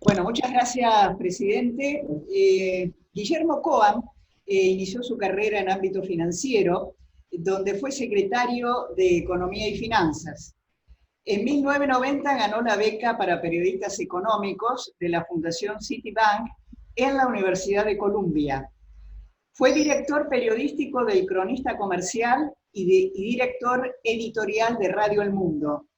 Bueno, muchas gracias, presidente. Guillermo Coam inició su carrera en ámbito financiero, donde fue secretario de Economía y Finanzas. En 1990 ganó la beca para periodistas económicos de la Fundación Citibank en la Universidad de Columbia. Fue director periodístico del Cronista Comercial y director editorial de Radio El Mundo.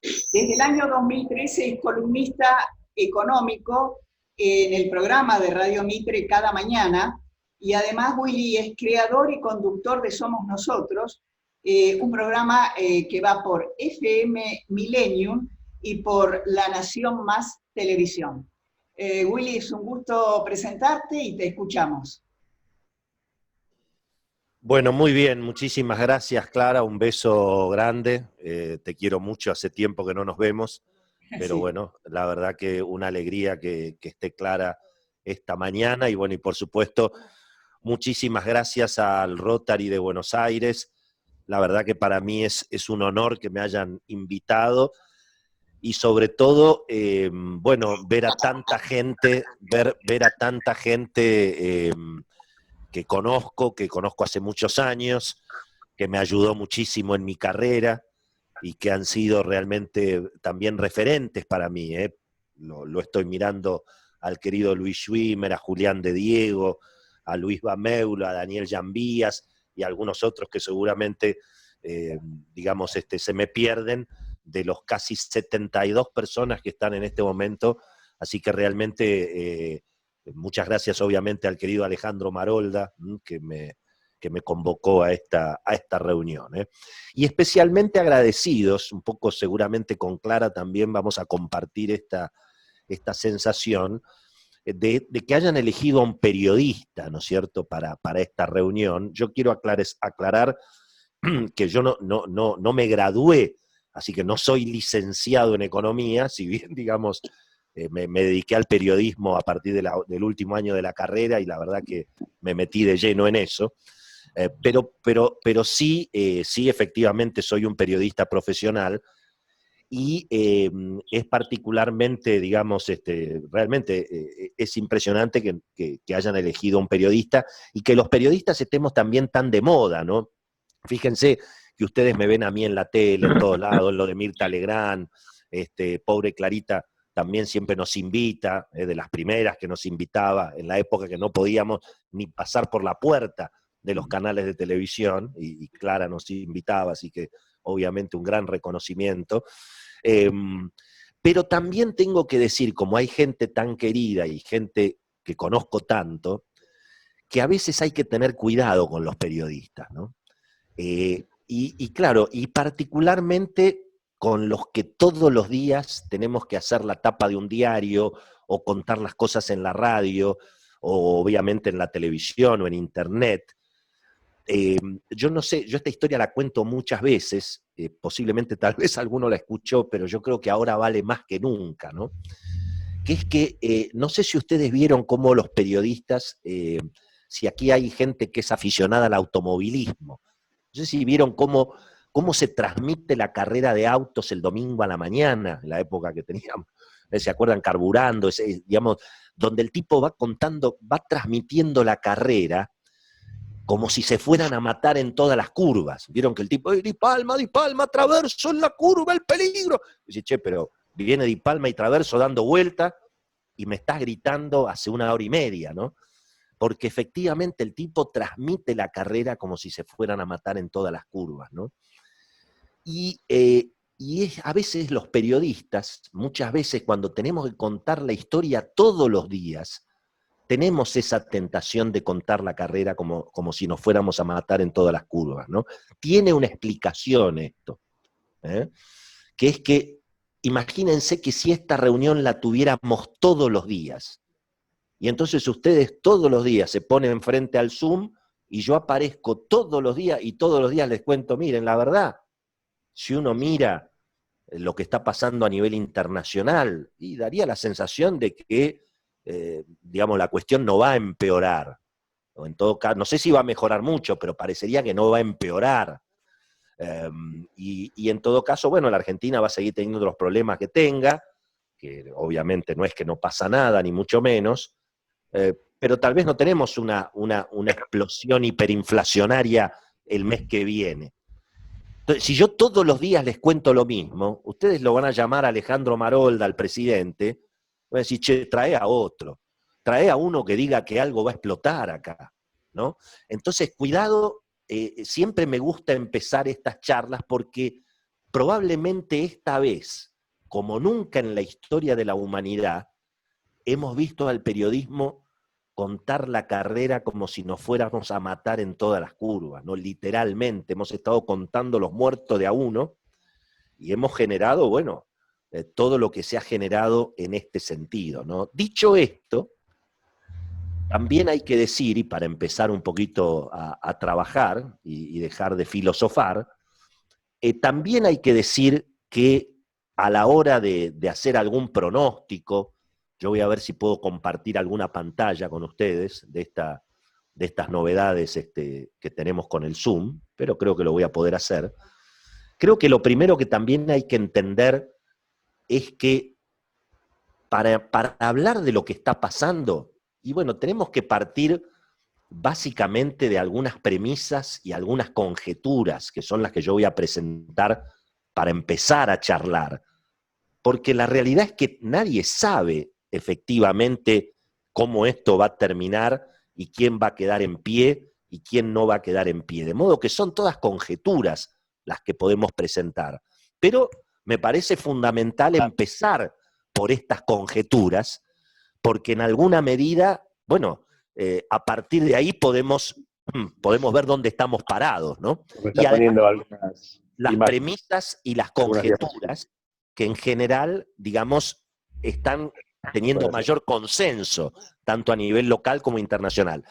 Desde el año 2013 es columnista económico en el programa de Radio Mitre Cada Mañana, y además Willy es creador y conductor de Somos Nosotros, un programa que va por FM Millennium y por La Nación Más Televisión. Willy, es un gusto presentarte y te escuchamos. Bueno, muy bien, muchísimas gracias, Clara, un beso grande, te quiero mucho, hace tiempo que no nos vemos, pero Sí. bueno, la verdad que una alegría que esté Clara esta mañana, y bueno, y por supuesto, muchísimas gracias al Rotary de Buenos Aires, la verdad que para mí es un honor que me hayan invitado, y sobre todo, bueno, ver a tanta gente, ver a tanta gente que conozco hace muchos años, que me ayudó muchísimo en mi carrera y que han sido realmente también referentes para mí. Lo estoy mirando al querido Luis Schwimmer, a Julián de Diego, a Luis Bameulo, a Daniel Jambías y a algunos otros que seguramente, digamos, se me pierden de los casi 72 personas que están en este momento. Así que realmente muchas gracias obviamente al querido Alejandro Marolda, que me convocó a esta reunión. Y especialmente agradecidos, un poco seguramente con Clara también vamos a compartir esta sensación de que hayan elegido a un periodista, ¿no es cierto?, para esta reunión. Yo quiero aclarar que yo no me gradué, así que no soy licenciado en economía, si bien, digamos, me dediqué al periodismo a partir del último año de la carrera y la verdad que me metí de lleno en eso. Pero sí, sí, efectivamente soy un periodista profesional y es particularmente, digamos, realmente es impresionante que hayan elegido un periodista y que los periodistas estemos también tan de moda, ¿no? Fíjense que ustedes me ven a mí en la tele, en todos lados, lo de Mirta Legrand, pobre Clarita también siempre nos invita, de las primeras que nos invitaba, en la época que no podíamos ni pasar por la puerta de los canales de televisión, y Clara nos invitaba, así que obviamente un gran reconocimiento. Pero también tengo que decir, como hay gente tan querida y gente que conozco tanto, que a veces hay que tener cuidado con los periodistas, ¿no? Y claro, y particularmente con los que todos los días tenemos que hacer la tapa de un diario o contar las cosas en la radio o obviamente en la televisión o en internet. Yo no sé, yo esta historia la cuento muchas veces, posiblemente tal vez alguno la escuchó, pero yo creo que ahora vale más que nunca, ¿no? Que es que no sé si ustedes vieron cómo los periodistas, si aquí hay gente que es aficionada al automovilismo, no sé si vieron cómo se transmite la carrera de autos el domingo a la mañana, en la época que teníamos, ¿se acuerdan? Carburando, digamos, donde el tipo va contando, va transmitiendo la carrera como si se fueran a matar en todas las curvas. Vieron que el tipo, Di Palma, Traverso en la curva, el peligro. Y dice, che, pero viene Di Palma y Traverso dando vuelta y me estás gritando hace 1 hora y media, ¿no? Porque efectivamente el tipo transmite la carrera como si se fueran a matar en todas las curvas, ¿no? Y a veces los periodistas, muchas veces cuando tenemos que contar la historia todos los días, tenemos esa tentación de contar la carrera como si nos fuéramos a matar en todas las curvas, ¿no? Tiene una explicación esto, que es que imagínense que si esta reunión la tuviéramos todos los días, y entonces ustedes todos los días se ponen frente al Zoom y yo aparezco todos los días y todos los días les cuento, miren, la verdad, si uno mira lo que está pasando a nivel internacional, y daría la sensación de que, digamos, la cuestión no va a empeorar. O en todo caso, no sé si va a mejorar mucho, pero parecería que no va a empeorar. Y en todo caso, bueno, la Argentina va a seguir teniendo los problemas que tenga, que obviamente no es que no pasa nada, ni mucho menos, pero tal vez no tenemos una explosión hiperinflacionaria el mes que viene. Entonces, si yo todos los días les cuento lo mismo, ustedes lo van a llamar a Alejandro Marolda, al presidente, van a decir, che, trae a otro, trae a uno que diga que algo va a explotar acá, ¿no? Entonces, cuidado, siempre me gusta empezar estas charlas porque probablemente esta vez, como nunca en la historia de la humanidad, hemos visto al periodismo contar la carrera como si nos fuéramos a matar en todas las curvas, ¿no? Literalmente, hemos estado contando los muertos de a uno y hemos generado, bueno, todo lo que se ha generado en este sentido, ¿no? Dicho esto, también hay que decir, y para empezar un poquito a trabajar y dejar de filosofar, también hay que decir que a la hora de hacer algún pronóstico, yo voy a ver si puedo compartir alguna pantalla con ustedes de estas novedades que tenemos con el Zoom, pero creo que lo voy a poder hacer. Creo que lo primero que también hay que entender es que para hablar de lo que está pasando, y bueno, tenemos que partir básicamente de algunas premisas y algunas conjeturas, que son las que yo voy a presentar para empezar a charlar. Porque la realidad es que nadie sabe efectivamente cómo esto va a terminar y quién va a quedar en pie y quién no va a quedar en pie. De modo que son todas conjeturas las que podemos presentar. Pero me parece fundamental empezar por estas conjeturas, porque en alguna medida, bueno, a partir de ahí podemos ver dónde estamos parados, ¿no? Me está Y además, poniendo algunas las imágenes, premisas y las algunas diapositivas. conjeturas que en general, digamos, están teniendo mayor consenso, tanto a nivel local como internacional.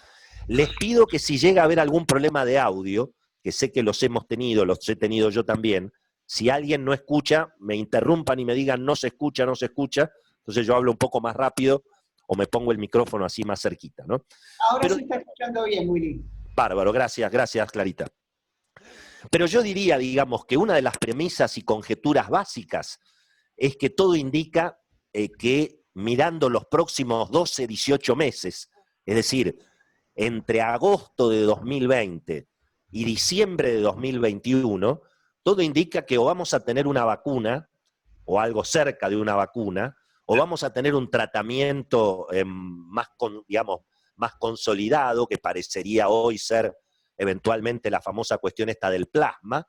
Les pido que si llega a haber algún problema de audio, que sé que los hemos tenido, los he tenido yo también, si alguien no escucha, me interrumpan y me digan no se escucha, no se escucha, entonces yo hablo un poco más rápido o me pongo el micrófono así más cerquita, ¿no? Ahora se está escuchando bien, Willy. Bárbaro, gracias, Clarita. Pero yo diría, digamos, que una de las premisas y conjeturas básicas es que todo indica que mirando los próximos 12, 18 meses, es decir, entre agosto de 2020 y diciembre de 2021, todo indica que o vamos a tener una vacuna, o algo cerca de una vacuna, o vamos a tener un tratamiento más consolidado, que parecería hoy ser eventualmente la famosa cuestión esta del plasma,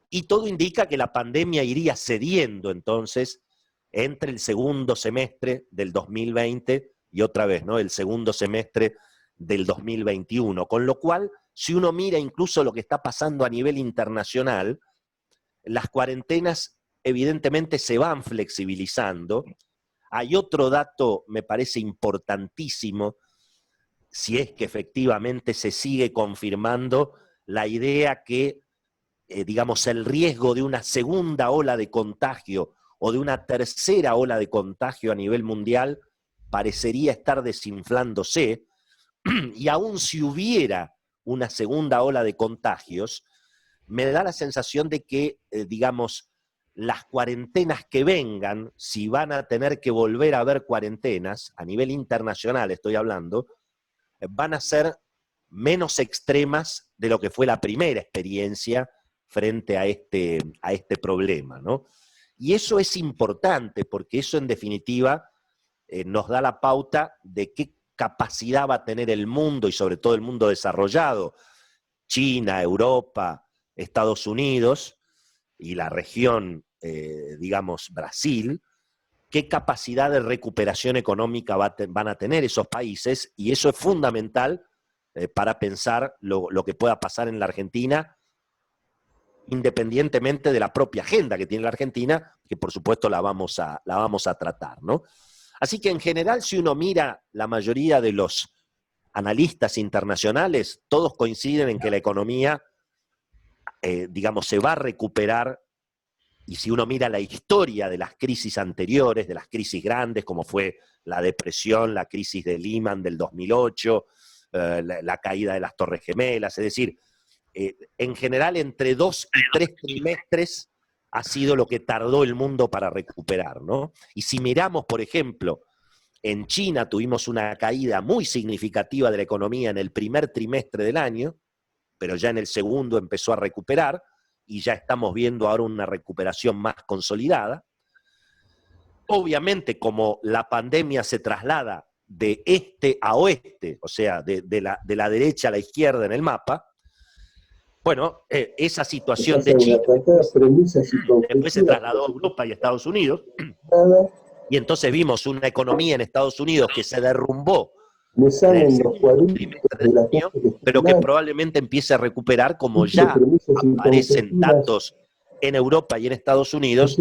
y todo indica que la pandemia iría cediendo entonces entre el segundo semestre del 2020 y otra vez, ¿no?, el segundo semestre del 2021, con lo cual, si uno mira incluso lo que está pasando a nivel internacional, las cuarentenas evidentemente se van flexibilizando. Hay otro dato, me parece importantísimo, si es que efectivamente se sigue confirmando la idea que, digamos, el riesgo de una segunda ola de contagio o de una tercera ola de contagio a nivel mundial parecería estar desinflándose, y aún si hubiera una segunda ola de contagios, me da la sensación de que, digamos, las cuarentenas que vengan, si van a tener que volver a haber cuarentenas, a nivel internacional estoy hablando, van a ser menos extremas de lo que fue la primera experiencia frente a este problema, ¿no? Y eso es importante, porque eso en definitiva nos da la pauta de qué capacidad va a tener el mundo, y sobre todo el mundo desarrollado, China, Europa, Estados Unidos y la región, digamos, Brasil, qué capacidad de recuperación económica van a tener esos países, y eso es fundamental para pensar lo que pueda pasar en la Argentina, independientemente de la propia agenda que tiene la Argentina, que por supuesto la vamos a tratar, ¿no? Así que en general, si uno mira la mayoría de los analistas internacionales, todos coinciden en que la economía, digamos, se va a recuperar. Y si uno mira la historia de las crisis anteriores, de las crisis grandes, como fue la depresión, la crisis de Lehman del 2008, la caída de las Torres Gemelas, es decir, en general entre 2 y 3 trimestres ha sido lo que tardó el mundo para recuperar, ¿no? Y si miramos, por ejemplo, en China tuvimos una caída muy significativa de la economía en el primer trimestre del año, pero ya en el segundo empezó a recuperar, y ya estamos viendo ahora una recuperación más consolidada. Obviamente, como la pandemia se traslada de este a oeste, o sea, de la derecha a la izquierda en el mapa, bueno, esa situación de China después se trasladó a Europa y a Estados Unidos, y entonces vimos una economía en Estados Unidos que se derrumbó en el segundo trimestre del año, pero que probablemente empiece a recuperar, como ya aparecen datos en Europa y en Estados Unidos,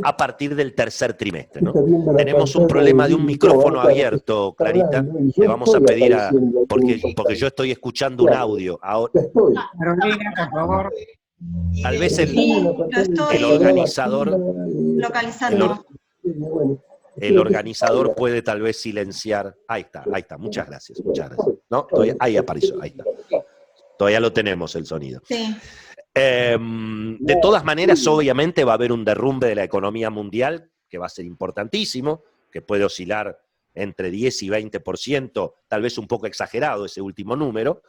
a partir del tercer trimestre, ¿no? Tenemos un problema de un micrófono abierto, Clarita. Le vamos a pedir porque yo estoy escuchando un audio ahora. Carolina, por favor. Tal vez el organizador localizando. El organizador puede tal vez silenciar. Ahí está. Muchas gracias. ¿No? Ahí apareció, ahí está. Todavía lo tenemos el sonido. Sí. De todas maneras, obviamente va a haber un derrumbe de la economía mundial que va a ser importantísimo, que puede oscilar entre 10 y 20%, tal vez un poco exagerado ese último número,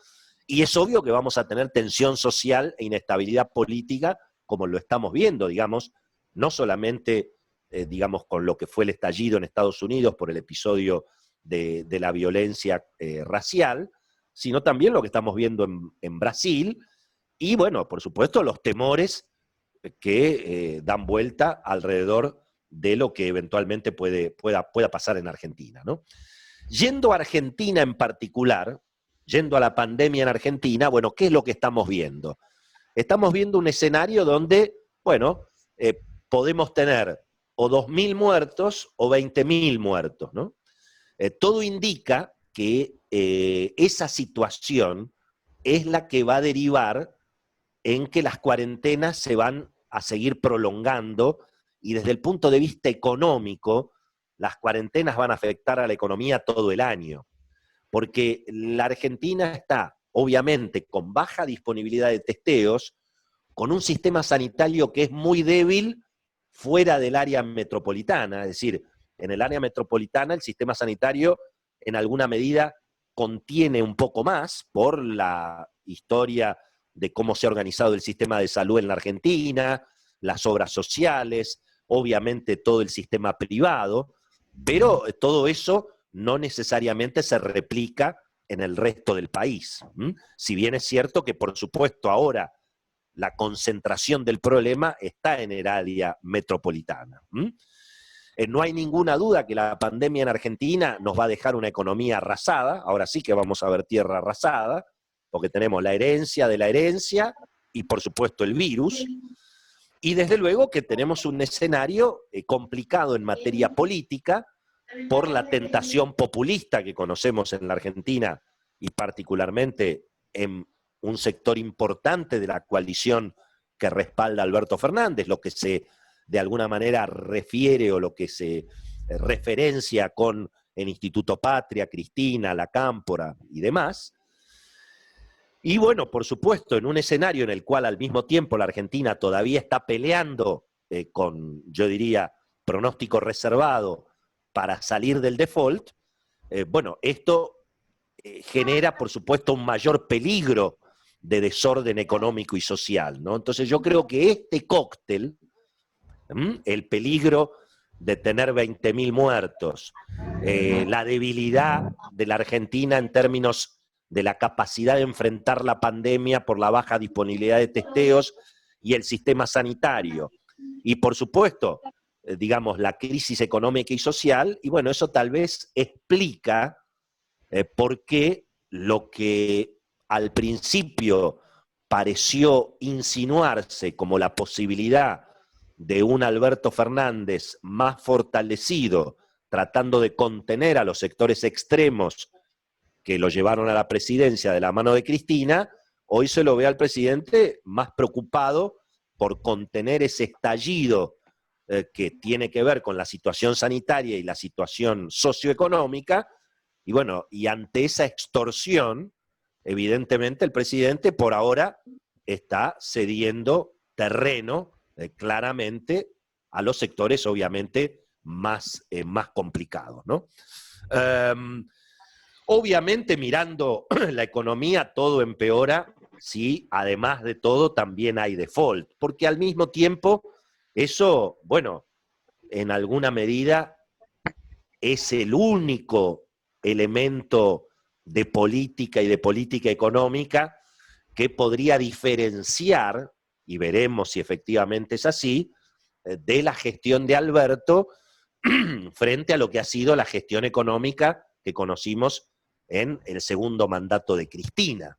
y es obvio que vamos a tener tensión social e inestabilidad política, como lo estamos viendo, digamos, no solamente digamos, con lo que fue el estallido en Estados Unidos por el episodio de la violencia racial, sino también lo que estamos viendo en Brasil, y bueno, por supuesto, los temores que dan vuelta alrededor de lo que eventualmente pueda pasar en Argentina, ¿no? Yendo a Argentina en particular, yendo a la pandemia en Argentina, bueno, ¿qué es lo que estamos viendo? Estamos viendo un escenario donde, bueno, podemos tener o 2.000 muertos o 20.000 muertos, ¿no? Todo indica que esa situación es la que va a derivar en que las cuarentenas se van a seguir prolongando, y desde el punto de vista económico, las cuarentenas van a afectar a la economía todo el año, porque la Argentina está, obviamente, con baja disponibilidad de testeos, con un sistema sanitario que es muy débil fuera del área metropolitana, es decir, en el área metropolitana el sistema sanitario en alguna medida contiene un poco más por la historia de cómo se ha organizado el sistema de salud en la Argentina, las obras sociales, obviamente todo el sistema privado, pero todo eso no necesariamente se replica en el resto del país. Si bien es cierto que, por supuesto, ahora la concentración del problema está en el área metropolitana. No hay ninguna duda que la pandemia en Argentina nos va a dejar una economía arrasada, ahora sí que vamos a ver tierra arrasada, porque tenemos la herencia de la herencia y por supuesto el virus, y desde luego que tenemos un escenario complicado en materia política por la tentación populista que conocemos en la Argentina y particularmente en un sector importante de la coalición que respalda a Alberto Fernández, lo que se de alguna manera refiere o lo que se referencia con el Instituto Patria, Cristina, La Cámpora y demás. Y bueno, por supuesto, en un escenario en el cual al mismo tiempo la Argentina todavía está peleando con, yo diría, pronóstico reservado para salir del default, bueno, esto genera, por supuesto, un mayor peligro de desorden económico y social, ¿no? Entonces yo creo que este cóctel, el peligro de tener 20.000 muertos, la debilidad de la Argentina en términos de la capacidad de enfrentar la pandemia por la baja disponibilidad de testeos y el sistema sanitario, y por supuesto, digamos, la crisis económica y social, y bueno, eso tal vez explica por qué lo que al principio pareció insinuarse como la posibilidad de un Alberto Fernández más fortalecido, tratando de contener a los sectores extremos que lo llevaron a la presidencia de la mano de Cristina, hoy se lo ve al presidente más preocupado por contener ese estallido que tiene que ver con la situación sanitaria y la situación socioeconómica, y bueno, y ante esa extorsión, evidentemente el presidente por ahora está cediendo terreno claramente a los sectores obviamente más complicados, ¿no? Obviamente mirando la economía todo empeora si además de todo también hay default, porque al mismo tiempo eso, bueno, en alguna medida es el único elemento de política y de política económica que podría diferenciar, y veremos si efectivamente es así, de la gestión de Alberto frente a lo que ha sido la gestión económica que conocimos en el segundo mandato de Cristina.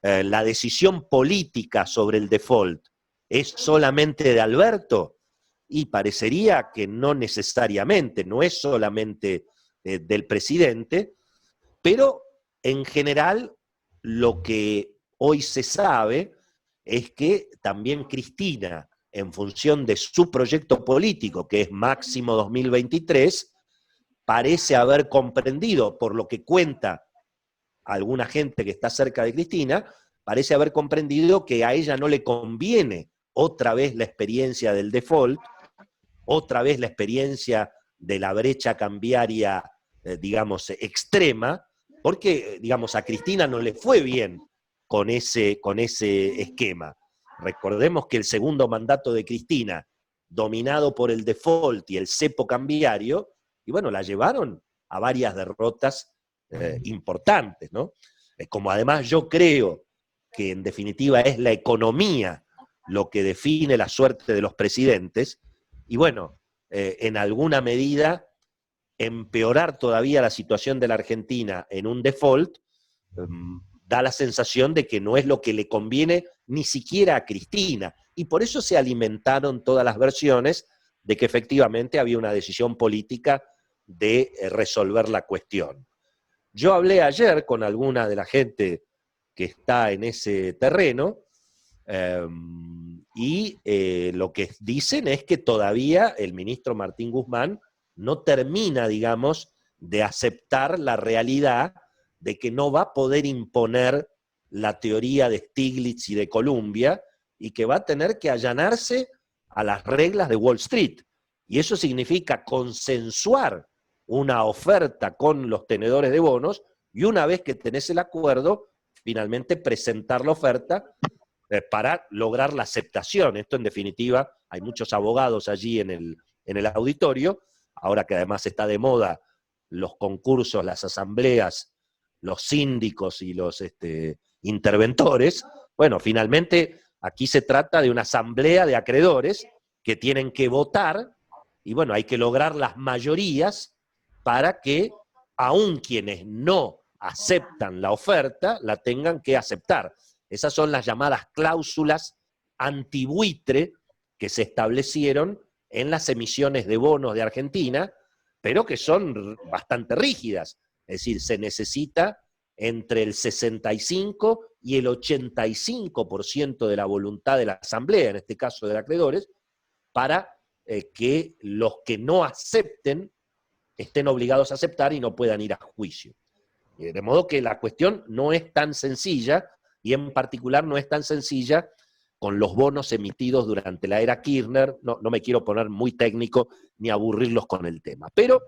La decisión política sobre el default es solamente de Alberto, y parecería que no necesariamente, no es solamente del presidente, pero en general lo que hoy se sabe es que también Cristina, en función de su proyecto político, que es Máximo 2023, parece haber comprendido, por lo que cuenta alguna gente que está cerca de Cristina, parece haber comprendido que a ella no le conviene otra vez la experiencia del default, otra vez la experiencia de la brecha cambiaria, digamos, extrema, porque, digamos, a Cristina no le fue bien con ese esquema. Recordemos que el segundo mandato de Cristina, dominado por el default y el cepo cambiario, y bueno, la llevaron a varias derrotas importantes, ¿no? Como además yo creo que en definitiva es la economía lo que define la suerte de los presidentes, y bueno, en alguna medida empeorar todavía la situación de la Argentina en un default da la sensación de que no es lo que le conviene ni siquiera a Cristina, y por eso se alimentaron todas las versiones de que efectivamente había una decisión política de resolver la cuestión. Yo hablé ayer con alguna de la gente que está en ese terreno, y lo que dicen es que todavía el ministro Martín Guzmán no termina, digamos, de aceptar la realidad de que no va a poder imponer la teoría de Stiglitz y de Columbia, y que va a tener que allanarse a las reglas de Wall Street. Y eso significa consensuar una oferta con los tenedores de bonos, y una vez que tenés el acuerdo, finalmente presentar la oferta para lograr la aceptación. Esto, en definitiva, hay muchos abogados allí en el auditorio, ahora que además está de moda los concursos, las asambleas, los síndicos y los interventores. Bueno, finalmente aquí se trata de una asamblea de acreedores que tienen que votar, y bueno, hay que lograr las mayorías para que aun quienes no aceptan la oferta, la tengan que aceptar. Esas son las llamadas cláusulas antibuitre que se establecieron en las emisiones de bonos de Argentina, pero que son bastante rígidas. Es decir, se necesita entre el 65 y el 85% de la voluntad de la asamblea, en este caso de acreedores, para que los que no acepten estén obligados a aceptar y no puedan ir a juicio. De modo que la cuestión no es tan sencilla, y en particular no es tan sencilla con los bonos emitidos durante la era Kirchner. No me quiero poner muy técnico ni aburrirlos con el tema. Pero,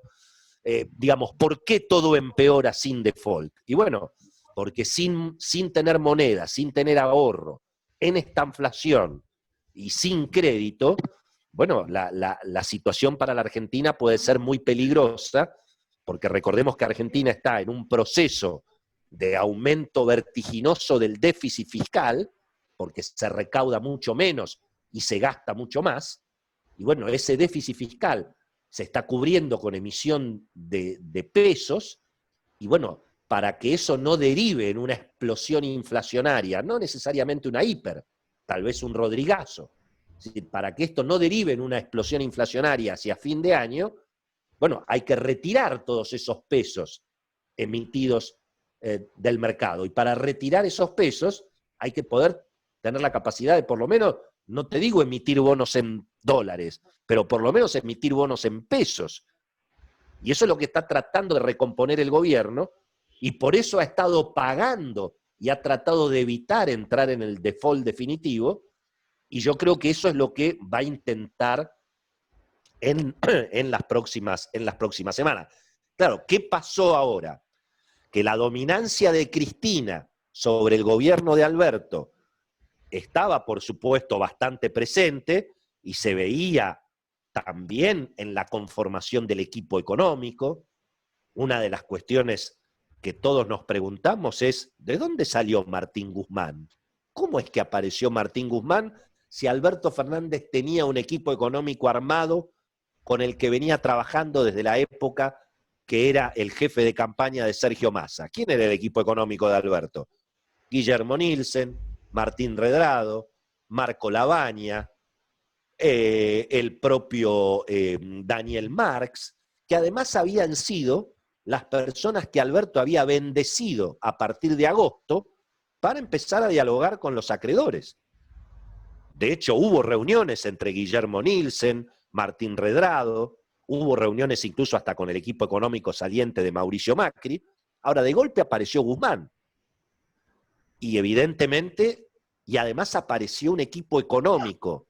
digamos, ¿por qué todo empeora sin default? Y bueno, porque sin tener moneda, sin tener ahorro, en esta inflación y sin crédito, bueno, la situación para la Argentina puede ser muy peligrosa, porque recordemos que Argentina está en un proceso de aumento vertiginoso del déficit fiscal, porque se recauda mucho menos y se gasta mucho más, y bueno, ese déficit fiscal se está cubriendo con emisión de pesos, y bueno, para que eso no derive en una explosión inflacionaria, no necesariamente una hiper, tal vez un rodrigazo, es decir, para que esto no derive en una explosión inflacionaria hacia fin de año, bueno, hay que retirar todos esos pesos emitidos del mercado. Y para retirar esos pesos hay que poder tener la capacidad de, por lo menos, no te digo emitir bonos en dólares, pero por lo menos emitir bonos en pesos. Y eso es lo que está tratando de recomponer el gobierno, y por eso ha estado pagando y ha tratado de evitar entrar en el default definitivo, Y yo creo que eso es lo que va a intentar en las próximas semanas. Claro, ¿qué pasó ahora? Que la dominancia de Cristina sobre el gobierno de Alberto estaba, por supuesto, bastante presente y se veía también en la conformación del equipo económico. Una de las cuestiones que todos nos preguntamos es, ¿de dónde salió Martín Guzmán? ¿Cómo es que apareció Martín Guzmán si Alberto Fernández tenía un equipo económico armado con el que venía trabajando desde la época que era el jefe de campaña de Sergio Massa? ¿Quién era el equipo económico de Alberto? Guillermo Nielsen, Martín Redrado, Marco Lavagna, el propio Daniel Marx, que además habían sido las personas que Alberto había bendecido a partir de agosto para empezar a dialogar con los acreedores. De hecho, hubo reuniones entre Guillermo Nielsen, Martín Redrado, hubo reuniones incluso hasta con el equipo económico saliente de Mauricio Macri. Ahora, de golpe apareció Guzmán. Y evidentemente, y además apareció un equipo económico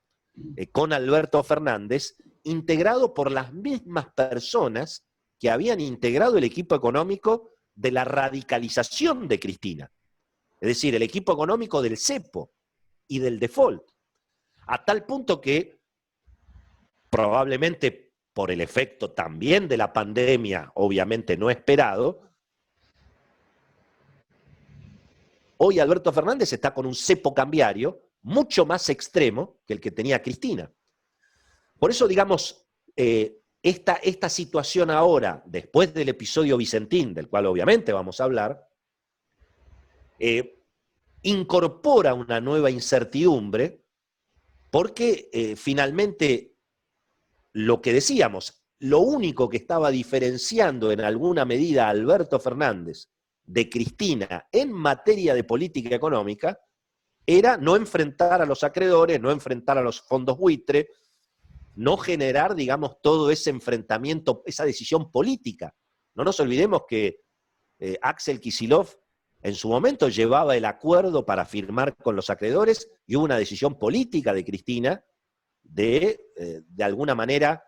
con Alberto Fernández, integrado por las mismas personas que habían integrado el equipo económico de la radicalización de Cristina. Es decir, el equipo económico del cepo y del default. A tal punto que, probablemente por el efecto también de la pandemia, obviamente no esperado, hoy Alberto Fernández está con un cepo cambiario mucho más extremo que el que tenía Cristina. Por eso, digamos, esta situación ahora, después del episodio Vicentín, del cual obviamente vamos a hablar, incorpora una nueva incertidumbre, porque finalmente, lo que decíamos, lo único que estaba diferenciando en alguna medida a Alberto Fernández de Cristina en materia de política económica era no enfrentar a los acreedores, no enfrentar a los fondos buitre, no generar, digamos, todo ese enfrentamiento, esa decisión política. No nos olvidemos que Axel Kicillof en su momento llevaba el acuerdo para firmar con los acreedores y hubo una decisión política de Cristina de alguna manera,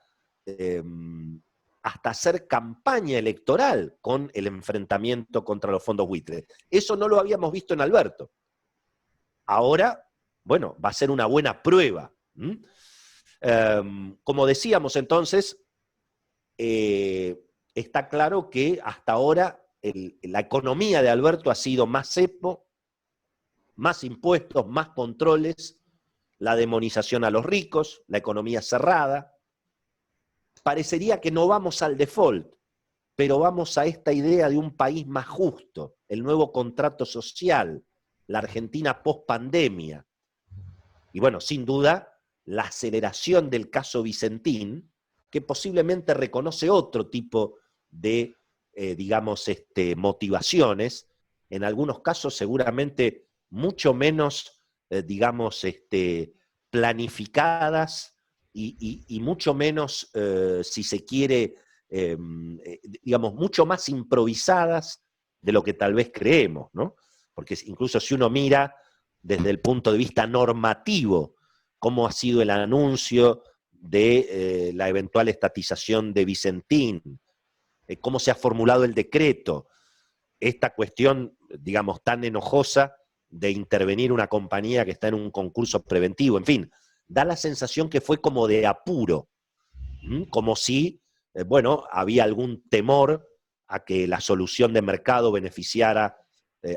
hasta hacer campaña electoral con el enfrentamiento contra los fondos buitres. Eso no lo habíamos visto en Alberto. Ahora, bueno, va a ser una buena prueba. Como decíamos entonces, está claro que hasta ahora la economía de Alberto ha sido más cepo, más impuestos, más controles, la demonización a los ricos, la economía cerrada. Parecería que no vamos al default, pero vamos a esta idea de un país más justo, el nuevo contrato social, la Argentina post-pandemia. Y bueno, sin duda, la aceleración del caso Vicentín, que posiblemente reconoce otro tipo de, digamos, motivaciones, en algunos casos seguramente mucho menos, digamos, planificadas y mucho menos, si se quiere, digamos, mucho más improvisadas de lo que tal vez creemos, ¿no? Porque incluso si uno mira desde el punto de vista normativo cómo ha sido el anuncio de la eventual estatización de Vicentín, cómo se ha formulado el decreto, esta cuestión, digamos, tan enojosa de intervenir una compañía que está en un concurso preventivo, en fin, da la sensación que fue como de apuro, como si, bueno, había algún temor a que la solución de mercado beneficiara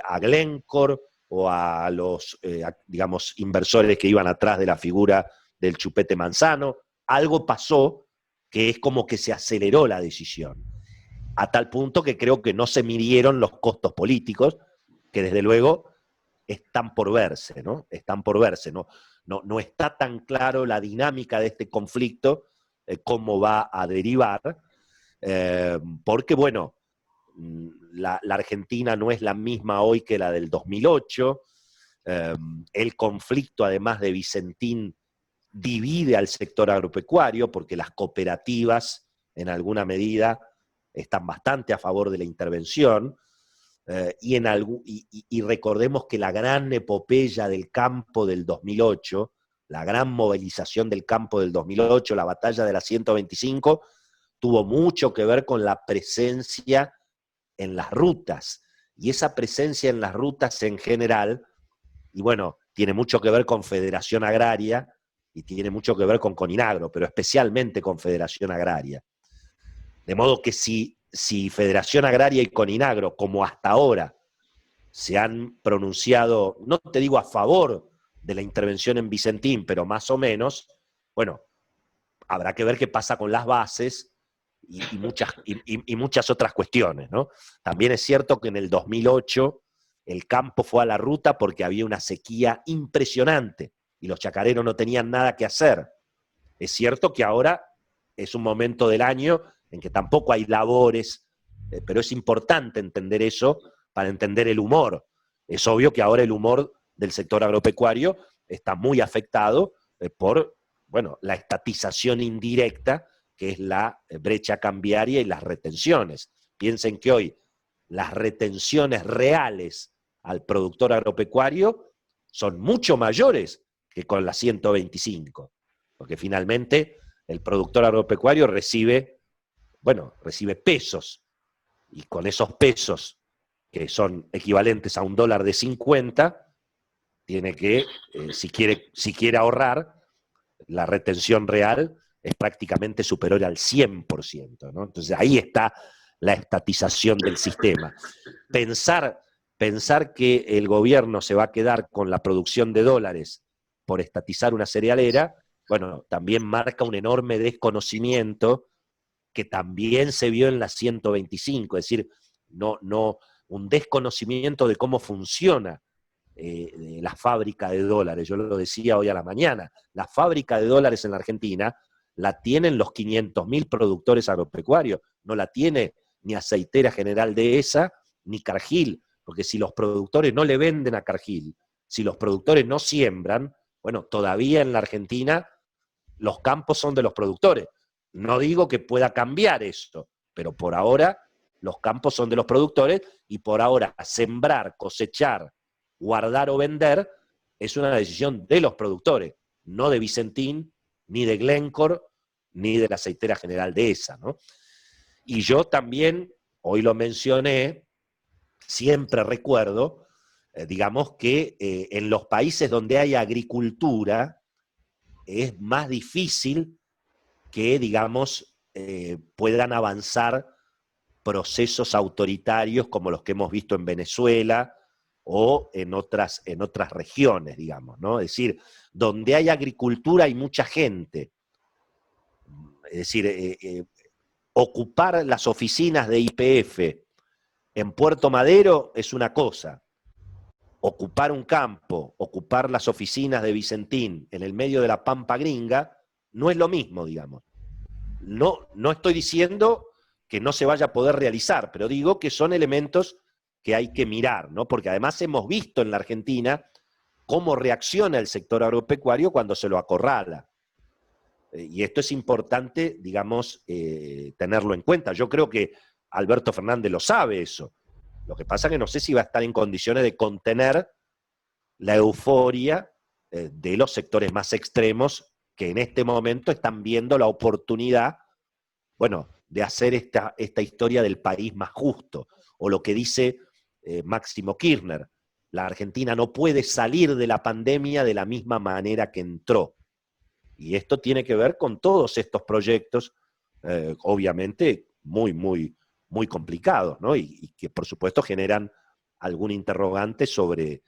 a Glencore o a los, digamos, inversores que iban atrás de la figura del chupete Manzano. Algo pasó que es como que se aceleró la decisión, a tal punto que creo que no se midieron los costos políticos, que desde luego están por verse, ¿no? Están por verse, ¿no? No está tan claro la dinámica de este conflicto, cómo va a derivar, porque, bueno, la Argentina no es la misma hoy que la del 2008, el conflicto, además de Vicentín, divide al sector agropecuario, porque las cooperativas, en alguna medida, están bastante a favor de la intervención, y recordemos que la gran epopeya del campo del 2008, la gran movilización del campo del 2008, la batalla de la 125, tuvo mucho que ver con la presencia en las rutas. Y esa presencia en las rutas en general, y bueno, tiene mucho que ver con Federación Agraria y tiene mucho que ver con Coninagro, pero especialmente con Federación Agraria. De modo que si Federación Agraria y Coninagro, como hasta ahora, se han pronunciado, no te digo a favor de la intervención en Vicentín, pero más o menos, bueno, habrá que ver qué pasa con las bases y muchas otras cuestiones, ¿no? También es cierto que en el 2008 el campo fue a la ruta porque había una sequía impresionante y los chacareros no tenían nada que hacer. Es cierto que ahora es un momento del año en que tampoco hay labores, pero es importante entender eso para entender el humor. Es obvio que ahora el humor del sector agropecuario está muy afectado por, bueno, la estatización indirecta, que es la brecha cambiaria y las retenciones. Piensen que hoy las retenciones reales al productor agropecuario son mucho mayores que con la 125, porque finalmente el productor agropecuario recibe pesos, y con esos pesos, que son equivalentes a $1.50, tiene que, si quiere ahorrar, la retención real es prácticamente superior al 100%, ¿no? Entonces ahí está la estatización del sistema. Pensar que el gobierno se va a quedar con la producción de dólares por estatizar una cerealera, bueno, también marca un enorme desconocimiento que también se vio en la 125, es decir, un desconocimiento de cómo funciona la fábrica de dólares. Yo lo decía hoy a la mañana, la fábrica de dólares en la Argentina la tienen los 500.000 productores agropecuarios, no la tiene ni Aceitera General Dehesa ni Cargill, porque si los productores no le venden a Cargill, si los productores no siembran, bueno, todavía en la Argentina los campos son de los productores. No digo que pueda cambiar esto, pero por ahora los campos son de los productores y por ahora sembrar, cosechar, guardar o vender es una decisión de los productores, no de Vicentín, ni de Glencore, ni de la Aceitera General Dehesa, ¿no? Y yo también, hoy lo mencioné, siempre recuerdo, digamos que en los países donde hay agricultura es más difícil que, digamos, puedan avanzar procesos autoritarios como los que hemos visto en Venezuela o en otras regiones, digamos, ¿no? Es decir, donde hay agricultura hay mucha gente. Es decir, ocupar las oficinas de YPF en Puerto Madero es una cosa. Ocupar un campo, ocupar las oficinas de Vicentín en el medio de la Pampa Gringa, no es lo mismo, digamos. No estoy diciendo que no se vaya a poder realizar, pero digo que son elementos que hay que mirar, ¿no? Porque además hemos visto en la Argentina cómo reacciona el sector agropecuario cuando se lo acorrala. Y esto es importante, digamos, tenerlo en cuenta. Yo creo que Alberto Fernández lo sabe eso. Lo que pasa es que no sé si va a estar en condiciones de contener la euforia de los sectores más extremos que en este momento están viendo la oportunidad, bueno, de hacer esta historia del país más justo, o lo que dice Máximo Kirchner, la Argentina no puede salir de la pandemia de la misma manera que entró. Y esto tiene que ver con todos estos proyectos, obviamente muy, muy, muy complicados, ¿no? Y que por supuesto generan algún interrogante sobre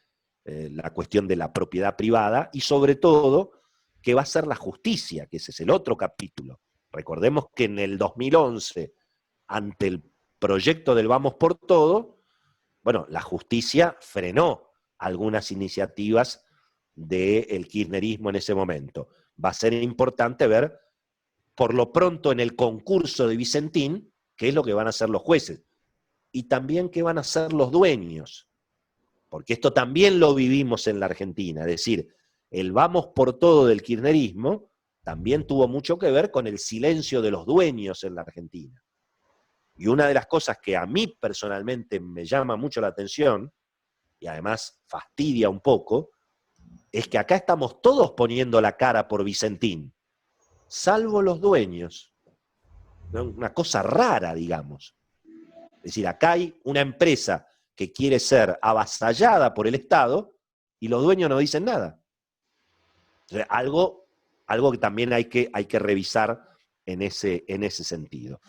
la cuestión de la propiedad privada y sobre todo qué va a ser la justicia, que ese es el otro capítulo. Recordemos que en el 2011, ante el proyecto del Vamos por Todo, bueno, la justicia frenó algunas iniciativas del kirchnerismo en ese momento. Va a ser importante ver, por lo pronto en el concurso de Vicentín, qué es lo que van a hacer los jueces. Y también qué van a hacer los dueños. Porque esto también lo vivimos en la Argentina. Es decir, el Vamos por Todo del kirchnerismo también tuvo mucho que ver con el silencio de los dueños en la Argentina. Y una de las cosas que a mí personalmente me llama mucho la atención, y además fastidia un poco, es que acá estamos todos poniendo la cara por Vicentín, salvo los dueños. Una cosa rara, digamos. Es decir, acá hay una empresa que quiere ser avasallada por el Estado y los dueños no dicen nada. Entonces, algo que también hay que revisar en ese sentido.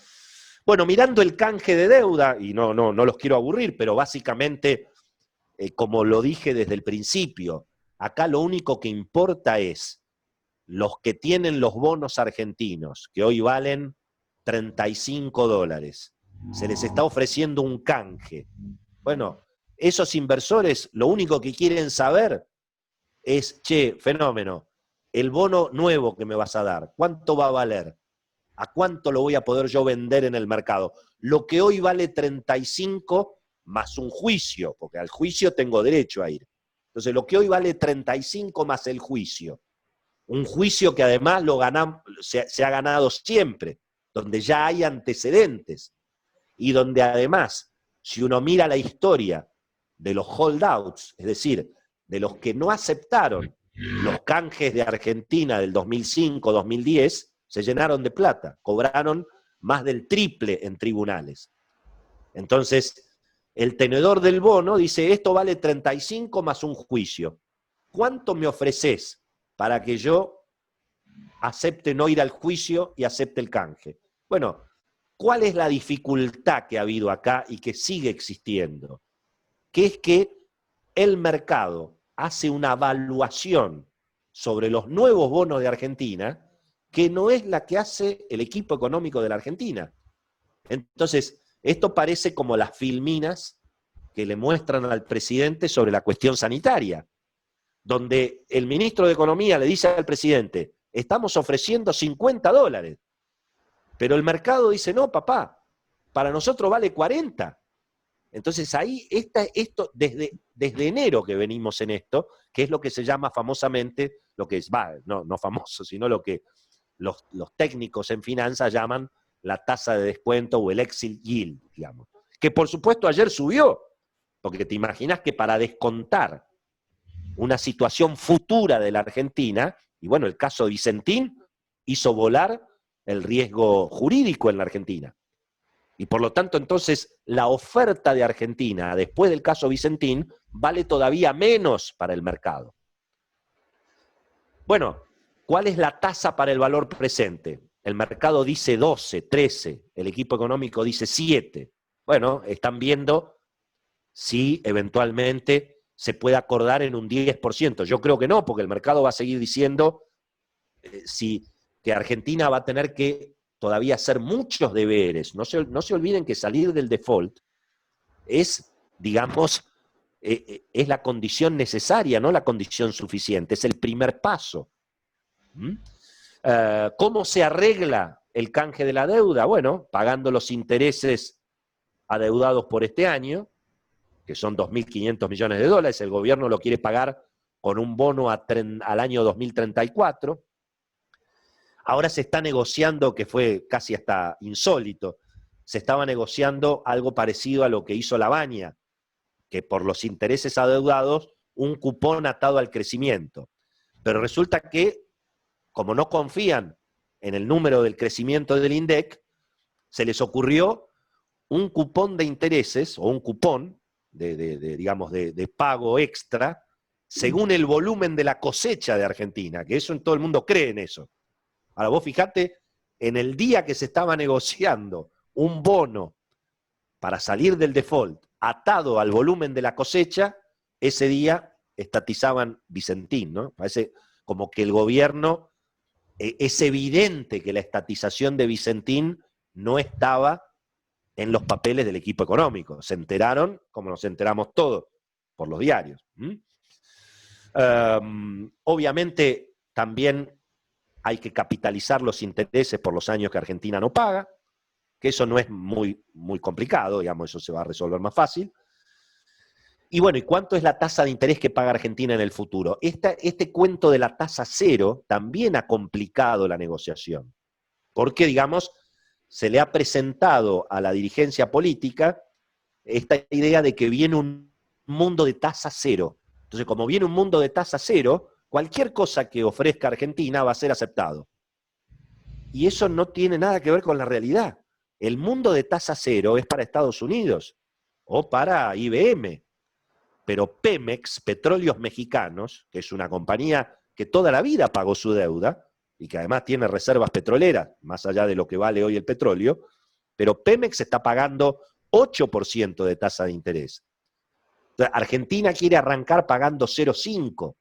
Bueno, mirando el canje de deuda, y no los quiero aburrir, pero básicamente, como lo dije desde el principio, acá lo único que importa es los que tienen los bonos argentinos, que hoy valen $35. Se les está ofreciendo un canje. Bueno, esos inversores lo único que quieren saber es, che, fenómeno, el bono nuevo que me vas a dar, ¿cuánto va a valer? ¿A cuánto lo voy a poder yo vender en el mercado? Lo que hoy vale 35 más un juicio, porque al juicio tengo derecho a ir. Entonces, lo que hoy vale 35 más el juicio. Un juicio que además se ha ganado siempre, donde ya hay antecedentes y donde además, si uno mira la historia de los holdouts, es decir, de los que no aceptaron los canjes de Argentina del 2005-2010, se llenaron de plata, cobraron más del triple en tribunales. Entonces, el tenedor del bono dice, esto vale 35 más un juicio. ¿Cuánto me ofreces para que yo acepte no ir al juicio y acepte el canje? Bueno, ¿cuál es la dificultad que ha habido acá y que sigue existiendo? Que es que el mercado hace una evaluación sobre los nuevos bonos de Argentina que no es la que hace el equipo económico de la Argentina. Entonces, esto parece como las filminas que le muestran al presidente sobre la cuestión sanitaria, donde el ministro de Economía le dice al presidente, estamos ofreciendo $50, pero el mercado dice, no, papá, para nosotros vale 40. Entonces ahí, esto desde enero que venimos en esto, que es lo que se llama famosamente, no famoso, sino lo que los técnicos en finanzas llaman la tasa de descuento o el exit yield, digamos. Que por supuesto ayer subió, porque te imaginas que para descontar una situación futura de la Argentina, y bueno, el caso de Vicentín hizo volar el riesgo jurídico en la Argentina. Y por lo tanto, entonces, la oferta de Argentina después del caso Vicentín vale todavía menos para el mercado. Bueno, ¿cuál es la tasa para el valor presente? El mercado dice 12, 13, el equipo económico dice 7. Bueno, están viendo si eventualmente se puede acordar en un 10%. Yo creo que no, porque el mercado va a seguir diciendo que Argentina va a tener que todavía hacer muchos deberes. No se olviden que salir del default es, digamos, es la condición necesaria, no la condición suficiente, es el primer paso. ¿Cómo se arregla el canje de la deuda? Bueno, pagando los intereses adeudados por este año, que son 2.500 millones de dólares, el gobierno lo quiere pagar con un bono al año 2034. Ahora se está negociando, que fue casi hasta insólito, se estaba negociando algo parecido a lo que hizo Lavagna, que por los intereses adeudados, un cupón atado al crecimiento. Pero resulta que, como no confían en el número del crecimiento del INDEC, se les ocurrió un cupón de intereses, o un cupón de pago extra, según el volumen de la cosecha de Argentina, que eso en todo el mundo cree en eso. Ahora vos fijate, en el día que se estaba negociando un bono para salir del default atado al volumen de la cosecha, ese día estatizaban Vicentín, ¿no? Parece como que el gobierno, es evidente que la estatización de Vicentín no estaba en los papeles del equipo económico. Se enteraron, como nos enteramos todos, por los diarios. Obviamente también hay que capitalizar los intereses por los años que Argentina no paga, que eso no es muy complicado, digamos, eso se va a resolver más fácil. Y bueno, ¿y cuánto es la tasa de interés que paga Argentina en el futuro? Este cuento de la tasa cero también ha complicado la negociación, porque, digamos, se le ha presentado a la dirigencia política esta idea de que viene un mundo de tasa cero. Entonces, como viene un mundo de tasa cero, cualquier cosa que ofrezca Argentina va a ser aceptado. Y eso no tiene nada que ver con la realidad. El mundo de tasa cero es para Estados Unidos o para IBM. Pero Pemex, Petróleos Mexicanos, que es una compañía que toda la vida pagó su deuda y que además tiene reservas petroleras, más allá de lo que vale hoy el petróleo, pero Pemex está pagando 8% de tasa de interés. Entonces, Argentina quiere arrancar pagando 0,5,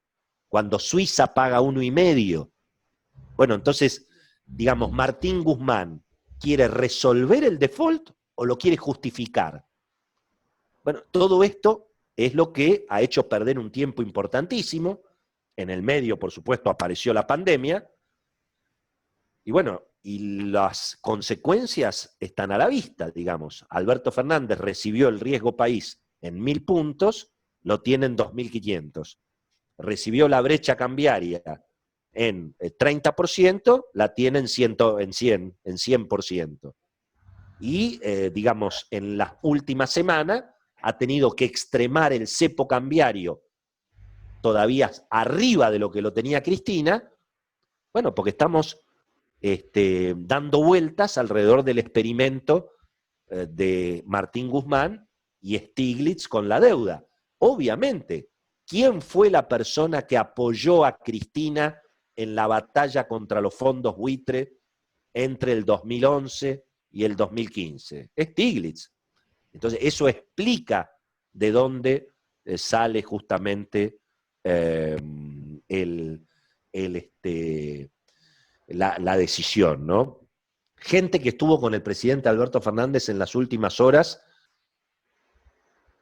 cuando Suiza paga 1,5. Bueno, entonces, digamos, Martín Guzmán, ¿quiere resolver el default o lo quiere justificar? Bueno, todo esto es lo que ha hecho perder un tiempo importantísimo. En el medio, por supuesto, apareció la pandemia. Y bueno, y las consecuencias están a la vista, digamos. Alberto Fernández recibió el riesgo país en 1.000 puntos, lo tiene en 2.500. Recibió la brecha cambiaria en 30%, la tiene en 100%. Y, digamos, en las últimas semanas ha tenido que extremar el cepo cambiario todavía arriba de lo que lo tenía Cristina, bueno, porque estamos dando vueltas alrededor del experimento de Martín Guzmán y Stiglitz con la deuda. Obviamente, ¿quién fue la persona que apoyó a Cristina en la batalla contra los fondos buitre entre el 2011 y el 2015? Stiglitz. Entonces, eso explica de dónde sale justamente la decisión, ¿no? Gente que estuvo con el presidente Alberto Fernández en las últimas horas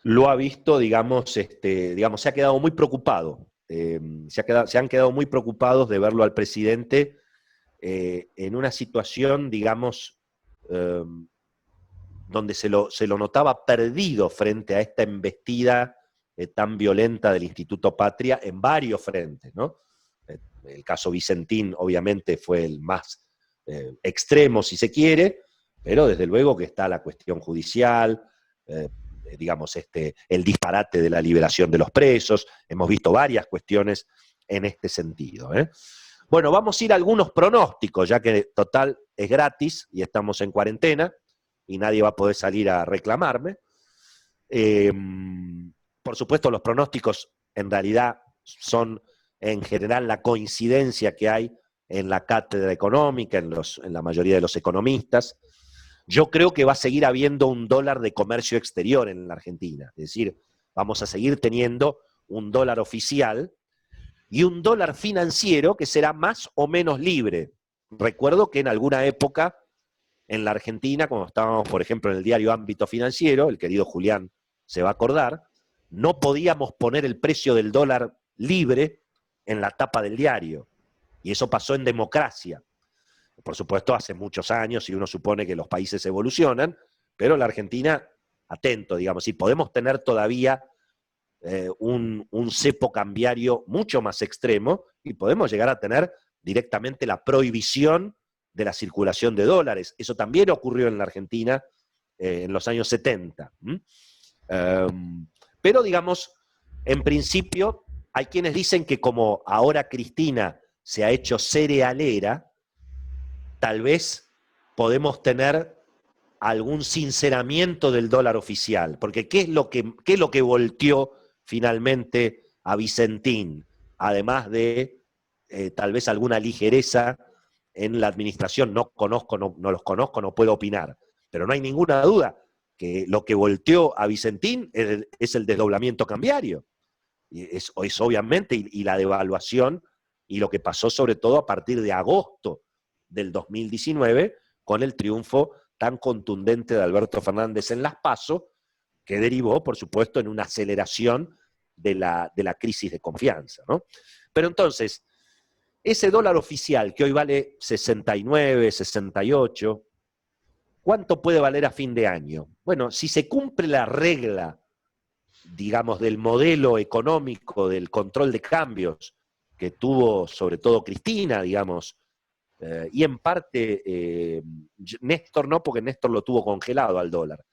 lo ha visto, digamos, se ha quedado muy preocupado. Se han quedado muy preocupados de verlo al presidente en una situación, digamos, donde se lo notaba perdido frente a esta embestida tan violenta del Instituto Patria en varios frentes, ¿no? El caso Vicentín, obviamente, fue el más extremo, si se quiere, pero desde luego que está la cuestión judicial, digamos, el disparate de la liberación de los presos. Hemos visto varias cuestiones en este sentido, ¿eh? Bueno, vamos a ir a algunos pronósticos, ya que total es gratis y estamos en cuarentena y nadie va a poder salir a reclamarme. Por supuesto, los pronósticos en realidad son en general la coincidencia que hay en la cátedra económica, en la mayoría de los economistas. Yo creo que va a seguir habiendo un dólar de comercio exterior en la Argentina. Es decir, vamos a seguir teniendo un dólar oficial y un dólar financiero que será más o menos libre. Recuerdo que en alguna época en la Argentina, cuando estábamos, por ejemplo, en el diario Ámbito Financiero, el querido Julián se va a acordar, no podíamos poner el precio del dólar libre en la tapa del diario. Y eso pasó en democracia. Por supuesto, hace muchos años, y uno supone que los países evolucionan, pero la Argentina, atento, digamos, y podemos tener todavía un cepo cambiario mucho más extremo, y podemos llegar a tener directamente la prohibición de la circulación de dólares. Eso también ocurrió en la Argentina en los años 70. Pero, digamos, en principio, hay quienes dicen que como ahora Cristina se ha hecho cerealera, tal vez podemos tener algún sinceramiento del dólar oficial. Porque ¿qué es lo que volteó finalmente a Vicentín? Además de tal vez alguna ligereza en la administración, no los conozco, no puedo opinar, pero no hay ninguna duda que lo que volteó a Vicentín es el desdoblamiento cambiario, y es obviamente, y la devaluación, y lo que pasó sobre todo a partir de agosto del 2019, con el triunfo tan contundente de Alberto Fernández en las PASO, que derivó, por supuesto, en una aceleración de la crisis de confianza, ¿no? Pero entonces, ese dólar oficial, que hoy vale 69, 68, ¿cuánto puede valer a fin de año? Bueno, si se cumple la regla, digamos, del modelo económico, del control de cambios que tuvo sobre todo Cristina, digamos, y en parte Néstor no, porque Néstor lo tuvo congelado al dólar.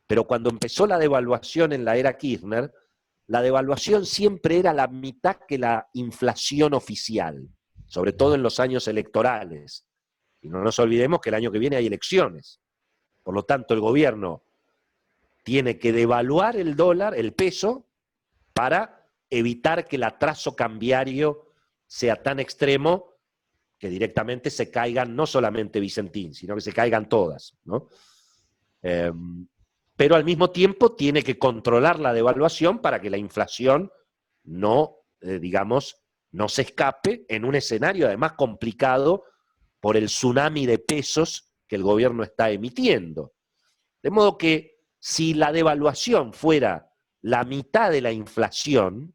Pero cuando empezó la devaluación en la era Kirchner, la devaluación siempre era la mitad que la inflación oficial, sobre todo en los años electorales. Y no nos olvidemos que el año que viene hay elecciones. Por lo tanto, el gobierno tiene que devaluar el dólar, el peso, para evitar que el atraso cambiario sea tan extremo que directamente se caigan no solamente Vicentín, sino que se caigan todas, ¿no? Pero al mismo tiempo tiene que controlar la devaluación para que la inflación no, digamos, no se escape en un escenario además complicado por el tsunami de pesos que el gobierno está emitiendo. De modo que si la devaluación fuera la mitad de la inflación,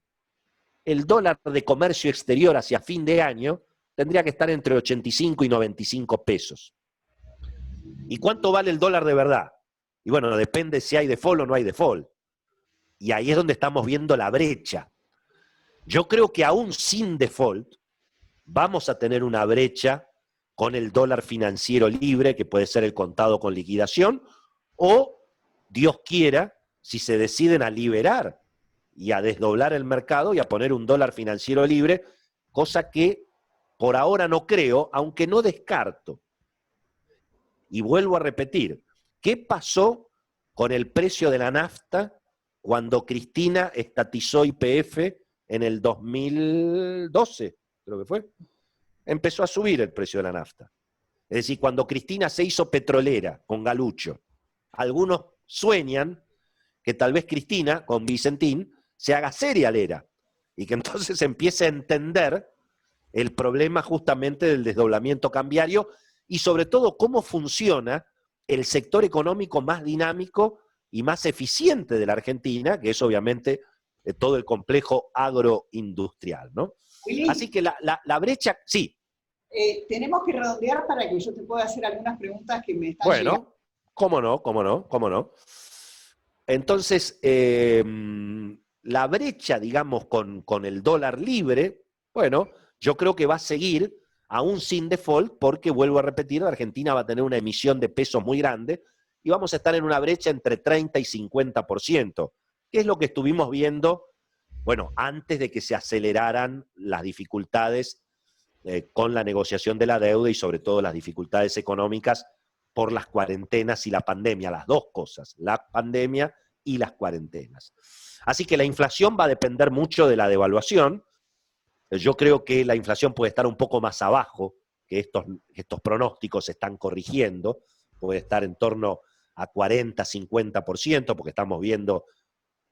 el dólar de comercio exterior hacia fin de año tendría que estar entre 85 y 95 pesos. ¿Y cuánto vale el dólar de verdad? Y bueno, depende si hay default o no hay default. Y ahí es donde estamos viendo la brecha. Yo creo que aún sin default vamos a tener una brecha con el dólar financiero libre, que puede ser el contado con liquidación, o, Dios quiera, si se deciden a liberar y a desdoblar el mercado y a poner un dólar financiero libre, cosa que por ahora no creo, aunque no descarto. Y vuelvo a repetir, ¿qué pasó con el precio de la nafta cuando Cristina estatizó YPF en el 2012? Creo que fue. Empezó a subir el precio de la nafta. Es decir, cuando Cristina se hizo petrolera con Galucho, algunos sueñan que tal vez Cristina, con Vicentín, se haga serialera y que entonces empiece a entender el problema justamente del desdoblamiento cambiario y sobre todo cómo funciona el sector económico más dinámico y más eficiente de la Argentina, que es obviamente todo el complejo agroindustrial, ¿no? Willy, así que la brecha, sí. Tenemos que redondear para que yo te pueda hacer algunas preguntas que me están llegando. Bueno, cómo no. Entonces, la brecha, digamos, con el dólar libre, bueno, yo creo que va a seguir aún sin default, porque, vuelvo a repetir, la Argentina va a tener una emisión de pesos muy grande y vamos a estar en una brecha entre 30 y 50%, que es lo que estuvimos viendo, bueno, antes de que se aceleraran las dificultades con la negociación de la deuda y sobre todo las dificultades económicas por las cuarentenas y la pandemia, las dos cosas, la pandemia y las cuarentenas. Así que la inflación va a depender mucho de la devaluación. Yo creo que la inflación puede estar un poco más abajo, que estos pronósticos se están corrigiendo, puede estar en torno a 40, 50%, porque estamos viendo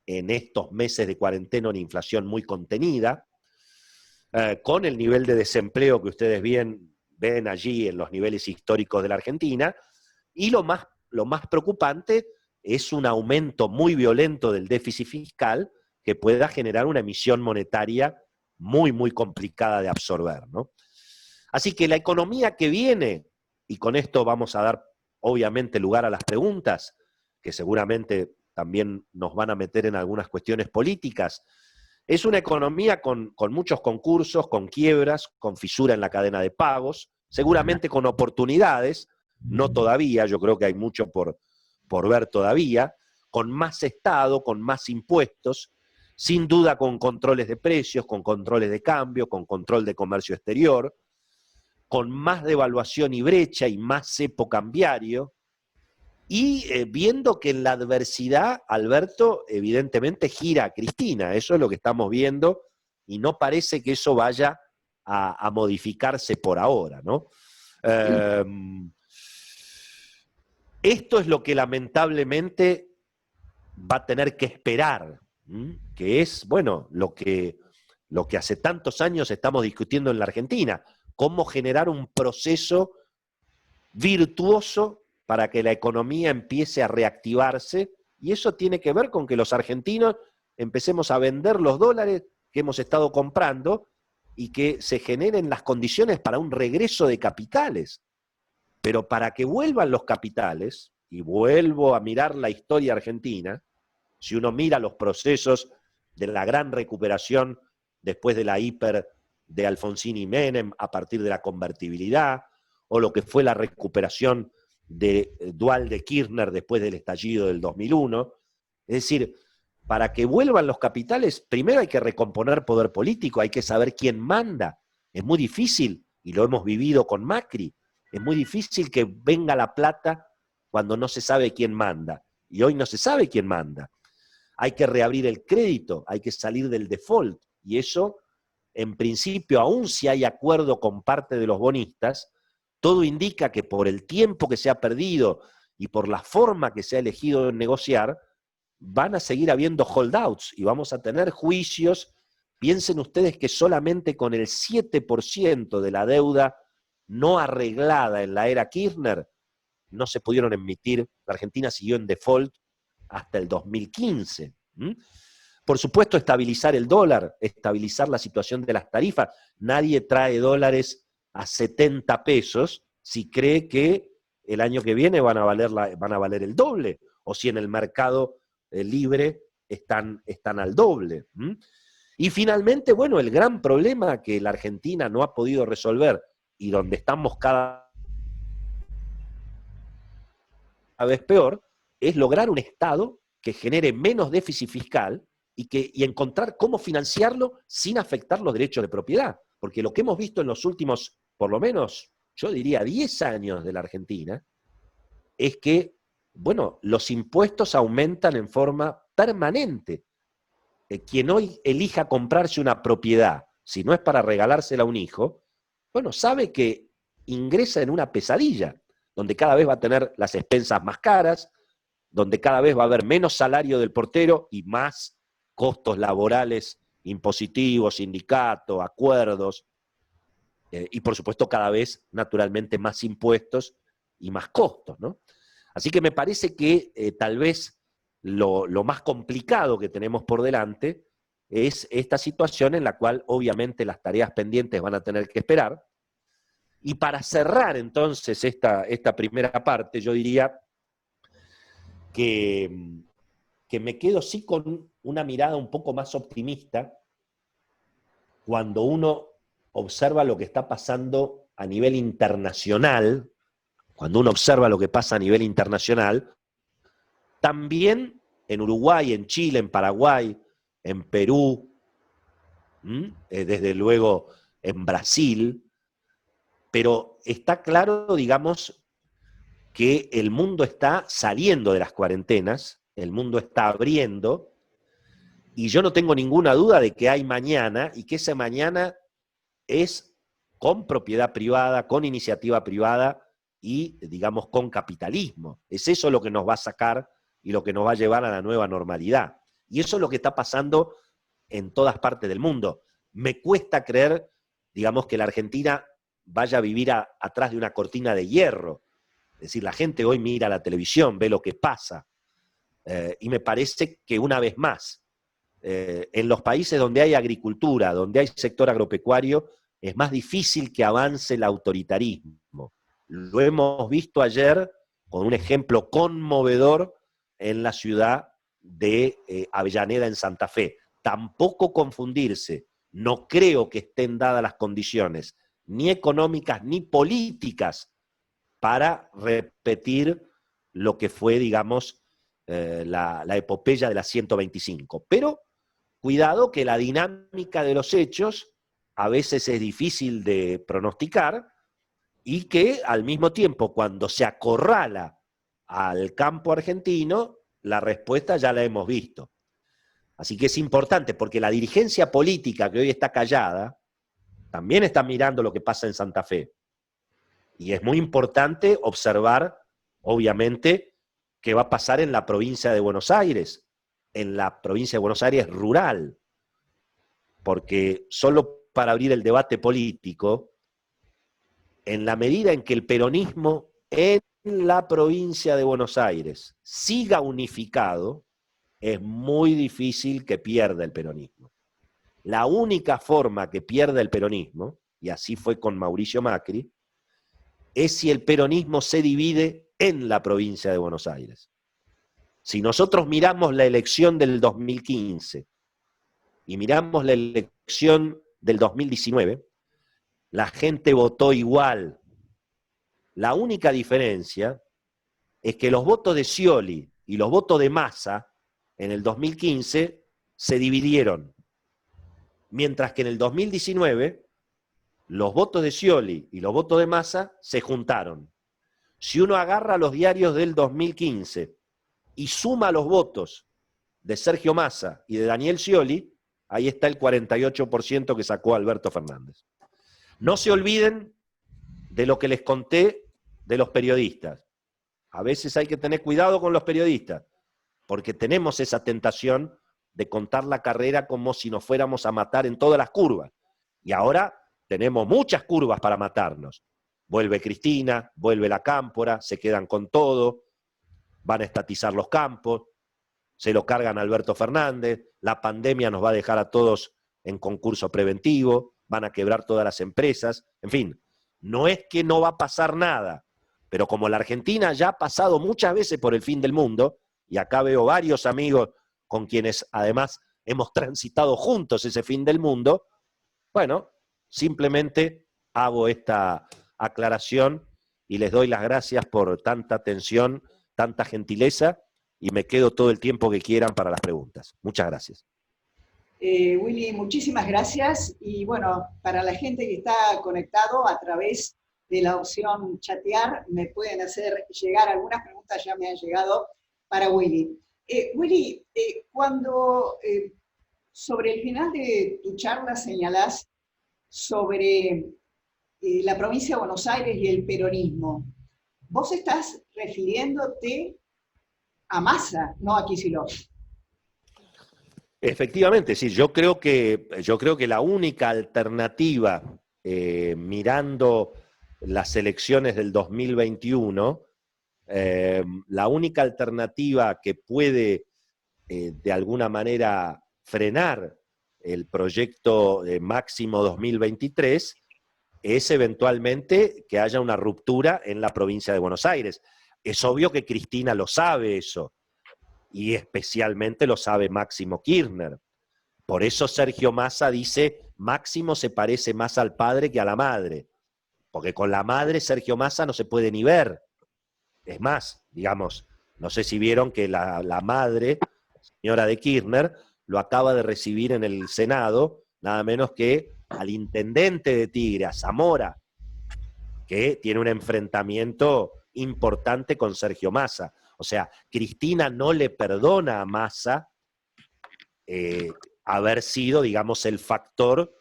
en estos meses de cuarentena una inflación muy contenida, con el nivel de desempleo que ustedes bien ven allí en los niveles históricos de la Argentina, y lo más preocupante es un aumento muy violento del déficit fiscal que pueda generar una emisión monetaria muy, muy complicada de absorber, ¿no? Así que la economía que viene, y con esto vamos a dar obviamente lugar a las preguntas, que seguramente también nos van a meter en algunas cuestiones políticas, es una economía con muchos concursos, con quiebras, con fisura en la cadena de pagos, seguramente con oportunidades, no todavía, yo creo que hay mucho por ver todavía, con más Estado, con más impuestos, sin duda con controles de precios, con controles de cambio, con control de comercio exterior, con más devaluación y brecha y más cepo cambiario, y viendo que en la adversidad, Alberto, evidentemente gira a Cristina. Eso es lo que estamos viendo, y no parece que eso vaya a modificarse por ahora, ¿no? Esto es lo que lamentablemente va a tener que esperar, que es, bueno, lo que hace tantos años estamos discutiendo en la Argentina, cómo generar un proceso virtuoso para que la economía empiece a reactivarse, y eso tiene que ver con que los argentinos empecemos a vender los dólares que hemos estado comprando y que se generen las condiciones para un regreso de capitales. Pero para que vuelvan los capitales, y vuelvo a mirar la historia argentina, si uno mira los procesos de la gran recuperación después de la hiper de Alfonsín y Menem a partir de la convertibilidad, o lo que fue la recuperación de Duhalde Kirchner después del estallido del 2001, es decir, para que vuelvan los capitales, primero hay que recomponer poder político, hay que saber quién manda. Es muy difícil, y lo hemos vivido con Macri, es muy difícil que venga la plata cuando no se sabe quién manda. Y hoy no se sabe quién manda. Hay que reabrir el crédito, hay que salir del default. Y eso, en principio, aun si hay acuerdo con parte de los bonistas, todo indica que por el tiempo que se ha perdido y por la forma que se ha elegido en negociar, van a seguir habiendo holdouts y vamos a tener juicios. Piensen ustedes que solamente con el 7% de la deuda no arreglada en la era Kirchner no se pudieron emitir. La Argentina siguió en default hasta el 2015. Por supuesto, estabilizar el dólar, estabilizar la situación de las tarifas. Nadie trae dólares a 70 pesos si cree que el año que viene van a valer el doble, o si en el mercado libre están al doble. Y finalmente, bueno, el gran problema que la Argentina no ha podido resolver y donde estamos cada vez peor, es lograr un Estado que genere menos déficit fiscal y encontrar cómo financiarlo sin afectar los derechos de propiedad. Porque lo que hemos visto en los últimos, por lo menos, yo diría 10 años de la Argentina, es que, bueno, los impuestos aumentan en forma permanente. Quien hoy elija comprarse una propiedad, si no es para regalársela a un hijo, bueno, sabe que ingresa en una pesadilla, donde cada vez va a tener las expensas más caras, donde cada vez va a haber menos salario del portero y más costos laborales, impositivos, sindicatos, acuerdos, y por supuesto cada vez, naturalmente, más impuestos y más costos, ¿no? Así que me parece que tal vez lo más complicado que tenemos por delante es esta situación en la cual obviamente las tareas pendientes van a tener que esperar. Y para cerrar entonces esta primera parte, yo diría que me quedo sí con una mirada un poco más optimista cuando uno observa lo que está pasando a nivel internacional, cuando uno observa lo que pasa a nivel internacional, también en Uruguay, en Chile, en Paraguay, en Perú, desde luego en Brasil, pero está claro, digamos, que el mundo está saliendo de las cuarentenas, el mundo está abriendo, y yo no tengo ninguna duda de que hay mañana, y que ese mañana es con propiedad privada, con iniciativa privada y, digamos, con capitalismo. Es eso lo que nos va a sacar y lo que nos va a llevar a la nueva normalidad. Y eso es lo que está pasando en todas partes del mundo. Me cuesta creer, digamos, que la Argentina vaya a vivir atrás de una cortina de hierro. Es decir, la gente hoy mira la televisión, ve lo que pasa, y me parece que una vez más, en los países donde hay agricultura, donde hay sector agropecuario, es más difícil que avance el autoritarismo. Lo hemos visto ayer con un ejemplo conmovedor en la ciudad de Avellaneda, en Santa Fe. Tampoco confundirse, no creo que estén dadas las condiciones, ni económicas ni políticas, para repetir lo que fue, digamos, la epopeya de la 125. Pero cuidado que la dinámica de los hechos a veces es difícil de pronosticar y que al mismo tiempo, cuando se acorrala al campo argentino, la respuesta ya la hemos visto. Así que es importante, porque la dirigencia política que hoy está callada también está mirando lo que pasa en Santa Fe. Y es muy importante observar, obviamente, qué va a pasar en la provincia de Buenos Aires, en la provincia de Buenos Aires rural. Porque solo para abrir el debate político, en la medida en que el peronismo en la provincia de Buenos Aires siga unificado, es muy difícil que pierda el peronismo. La única forma que pierda el peronismo, y así fue con Mauricio Macri, es si el peronismo se divide en la provincia de Buenos Aires. Si nosotros miramos la elección del 2015 y miramos la elección del 2019, la gente votó igual. La única diferencia es que los votos de Scioli y los votos de Massa en el 2015 se dividieron, mientras que en el 2019 los votos de Scioli y los votos de Massa se juntaron. Si uno agarra los diarios del 2015 y suma los votos de Sergio Massa y de Daniel Scioli, ahí está el 48% que sacó Alberto Fernández. No se olviden de lo que les conté de los periodistas. A veces hay que tener cuidado con los periodistas, porque tenemos esa tentación de contar la carrera como si nos fuéramos a matar en todas las curvas. Y ahora tenemos muchas curvas para matarnos. Vuelve Cristina, vuelve la Cámpora, se quedan con todo, van a estatizar los campos, se lo cargan a Alberto Fernández, la pandemia nos va a dejar a todos en concurso preventivo, van a quebrar todas las empresas, en fin, no es que no va a pasar nada, pero como la Argentina ya ha pasado muchas veces por el fin del mundo, y acá veo varios amigos con quienes además hemos transitado juntos ese fin del mundo, bueno, simplemente hago esta aclaración y les doy las gracias por tanta atención, tanta gentileza, y me quedo todo el tiempo que quieran para las preguntas. Muchas gracias. Willy, muchísimas gracias. Y bueno, para la gente que está conectado a través de la opción chatear, me pueden hacer llegar algunas preguntas, ya me han llegado para Willy. Willy, cuando sobre el final de tu charla señalás sobre la provincia de Buenos Aires y el peronismo, vos estás refiriéndote a Massa, no a Kicillof. Efectivamente, sí, yo creo que la única alternativa, mirando las elecciones del 2021, la única alternativa que puede de alguna manera frenar el proyecto Máximo 2023 es eventualmente que haya una ruptura en la provincia de Buenos Aires. Es obvio que Cristina lo sabe eso, y especialmente lo sabe Máximo Kirchner. Por eso Sergio Massa dice, Máximo se parece más al padre que a la madre, porque con la madre Sergio Massa no se puede ni ver. Es más, digamos, no sé si vieron que la madre, señora de Kirchner, lo acaba de recibir en el Senado, nada menos que al intendente de Tigre, a Zamora, que tiene un enfrentamiento importante con Sergio Massa. O sea, Cristina no le perdona a Massa haber sido, digamos, el factor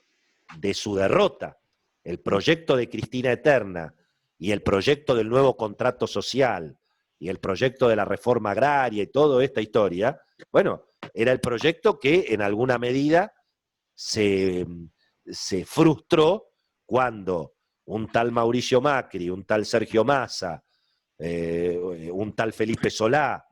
de su derrota. El proyecto de Cristina Eterna y el proyecto del nuevo contrato social y el proyecto de la reforma agraria y toda esta historia, bueno, era el proyecto que en alguna medida se frustró cuando un tal Mauricio Macri, un tal Sergio Massa, un tal Felipe Solá,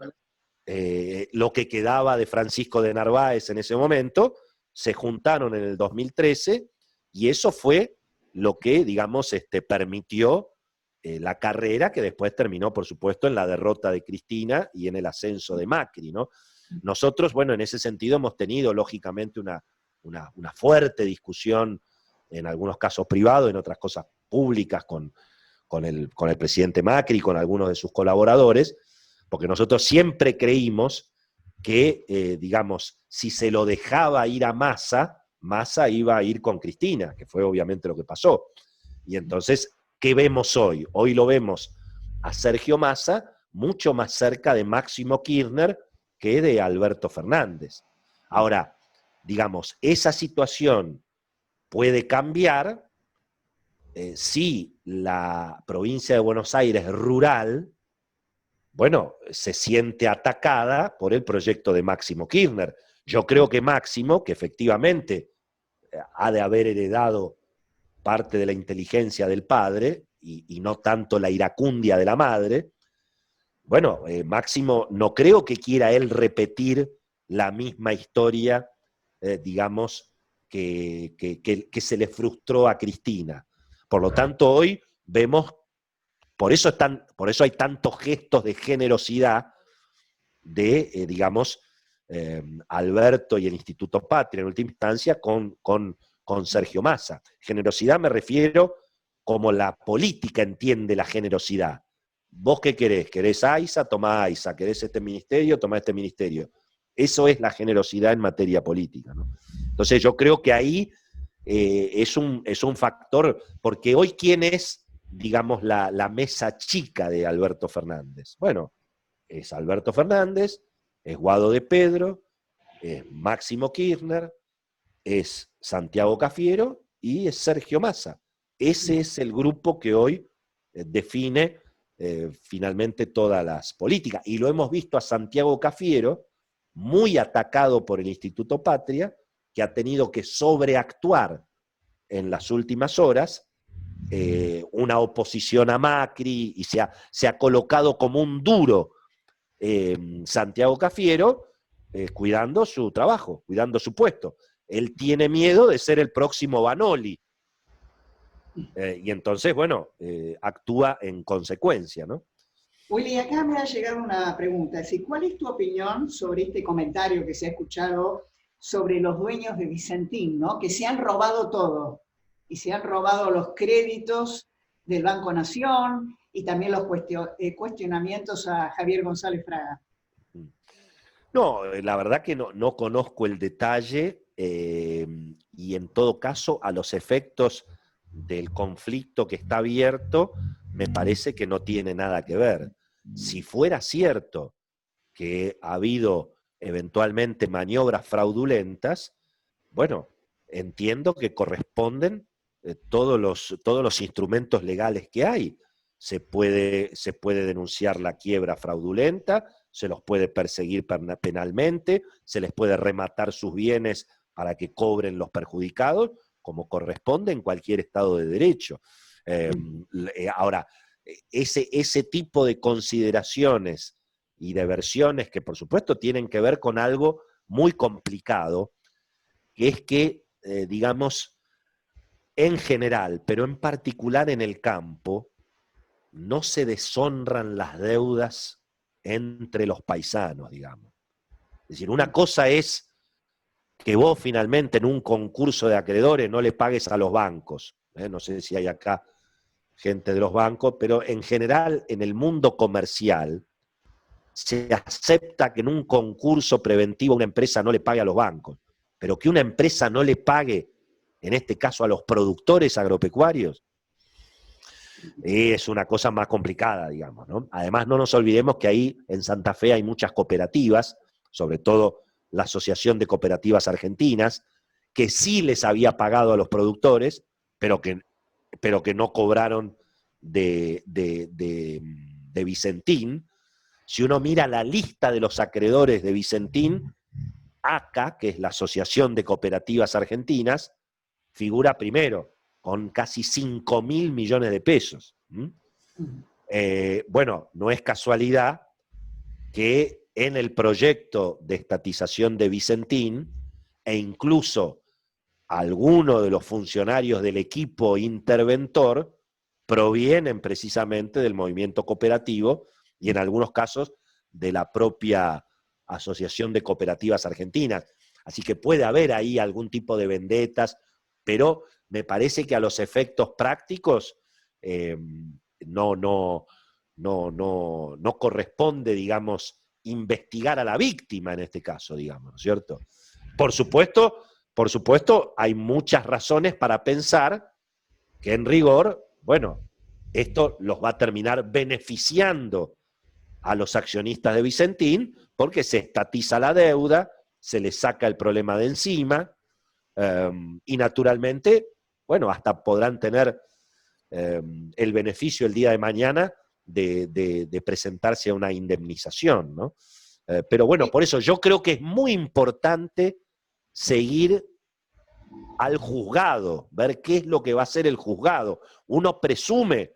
lo que quedaba de Francisco de Narváez en ese momento, se juntaron en el 2013 y eso fue lo que, digamos, permitió la carrera que después terminó, por supuesto, en la derrota de Cristina y en el ascenso de Macri, ¿no? Nosotros, bueno, en ese sentido hemos tenido, lógicamente, una fuerte discusión, en algunos casos privados, en otras cosas públicas, con el presidente Macri, con algunos de sus colaboradores, porque nosotros siempre creímos que, digamos, si se lo dejaba ir a Massa, Massa iba a ir con Cristina, que fue obviamente lo que pasó. Y entonces, ¿qué vemos hoy? Hoy lo vemos a Sergio Massa mucho más cerca de Máximo Kirchner que de Alberto Fernández. Ahora, digamos, esa situación puede cambiar si la provincia de Buenos Aires rural, bueno, se siente atacada por el proyecto de Máximo Kirchner. Yo creo que Máximo, que efectivamente ha de haber heredado parte de la inteligencia del padre y no tanto la iracundia de la madre, bueno, Máximo no creo que quiera él repetir la misma historia, digamos, que se le frustró a Cristina. Por lo tanto, hoy vemos, por eso hay tantos gestos de generosidad de, digamos, Alberto y el Instituto Patria, en última instancia, con Sergio Massa. Generosidad me refiero como la política entiende la generosidad. ¿Vos qué querés? ¿Querés AISA? Tomá AISA. ¿Querés este ministerio? Tomá este ministerio. Eso es la generosidad en materia política, ¿no? Entonces yo creo que ahí es un factor, porque hoy ¿quién es, digamos, la mesa chica de Alberto Fernández? Bueno, es Alberto Fernández, es Guado de Pedro, es Máximo Kirchner, es Santiago Cafiero y es Sergio Massa. Ese es el grupo que hoy define finalmente todas las políticas. Y lo hemos visto a Santiago Cafiero, muy atacado por el Instituto Patria, que ha tenido que sobreactuar en las últimas horas, una oposición a Macri, y se ha colocado como un duro Santiago Cafiero, cuidando su trabajo, cuidando su puesto. Él tiene miedo de ser el próximo Vanoli. Y entonces, bueno, actúa en consecuencia, ¿no? Willy, acá me ha llegado una pregunta. ¿Cuál es tu opinión sobre este comentario que se ha escuchado sobre los dueños de Vicentín, ¿no? Que se han robado todo y se han robado los créditos del Banco Nación y también los cuestionamientos a Javier González Fraga? No, la verdad que no conozco el detalle y en todo caso a los efectos del conflicto que está abierto me parece que no tiene nada que ver. Si fuera cierto que ha habido eventualmente maniobras fraudulentas, bueno, entiendo que corresponden todos los instrumentos legales que hay. Se puede denunciar la quiebra fraudulenta, se los puede perseguir penalmente, se les puede rematar sus bienes para que cobren los perjudicados, como corresponde en cualquier Estado de Derecho. Ahora, ese tipo de consideraciones y de versiones que por supuesto tienen que ver con algo muy complicado, que es que, digamos, en general, pero en particular en el campo, no se deshonran las deudas entre los paisanos, digamos. Es decir, una cosa es que vos finalmente en un concurso de acreedores no le pagues a los bancos. No sé si hay acá gente de los bancos, pero en general en el mundo comercial se acepta que en un concurso preventivo una empresa no le pague a los bancos, pero que una empresa no le pague, en este caso a los productores agropecuarios, es una cosa más complicada, digamos, ¿no? Además, no nos olvidemos que ahí en Santa Fe hay muchas cooperativas, sobre todo la Asociación de Cooperativas Argentinas, que sí les había pagado a los productores, pero que no cobraron de Vicentín. Si uno mira la lista de los acreedores de Vicentín, ACA, que es la Asociación de Cooperativas Argentinas, figura primero, con casi 5.000 millones de pesos. Bueno, no es casualidad que en el proyecto de estatización de Vicentín, e incluso algunos de los funcionarios del equipo interventor provienen precisamente del movimiento cooperativo y en algunos casos de la propia Asociación de Cooperativas Argentinas. Así que puede haber ahí algún tipo de vendetas, pero me parece que a los efectos prácticos no corresponde, digamos, investigar a la víctima en este caso, digamos, ¿no es cierto? Por supuesto, hay muchas razones para pensar que en rigor, bueno, esto los va a terminar beneficiando a los accionistas de Vicentín porque se estatiza la deuda, se les saca el problema de encima y naturalmente, bueno, hasta podrán tener el beneficio el día de mañana de presentarse a una indemnización, ¿no? Pero bueno, por eso yo creo que es muy importante seguir al juzgado, ver qué es lo que va a hacer el juzgado. Uno presume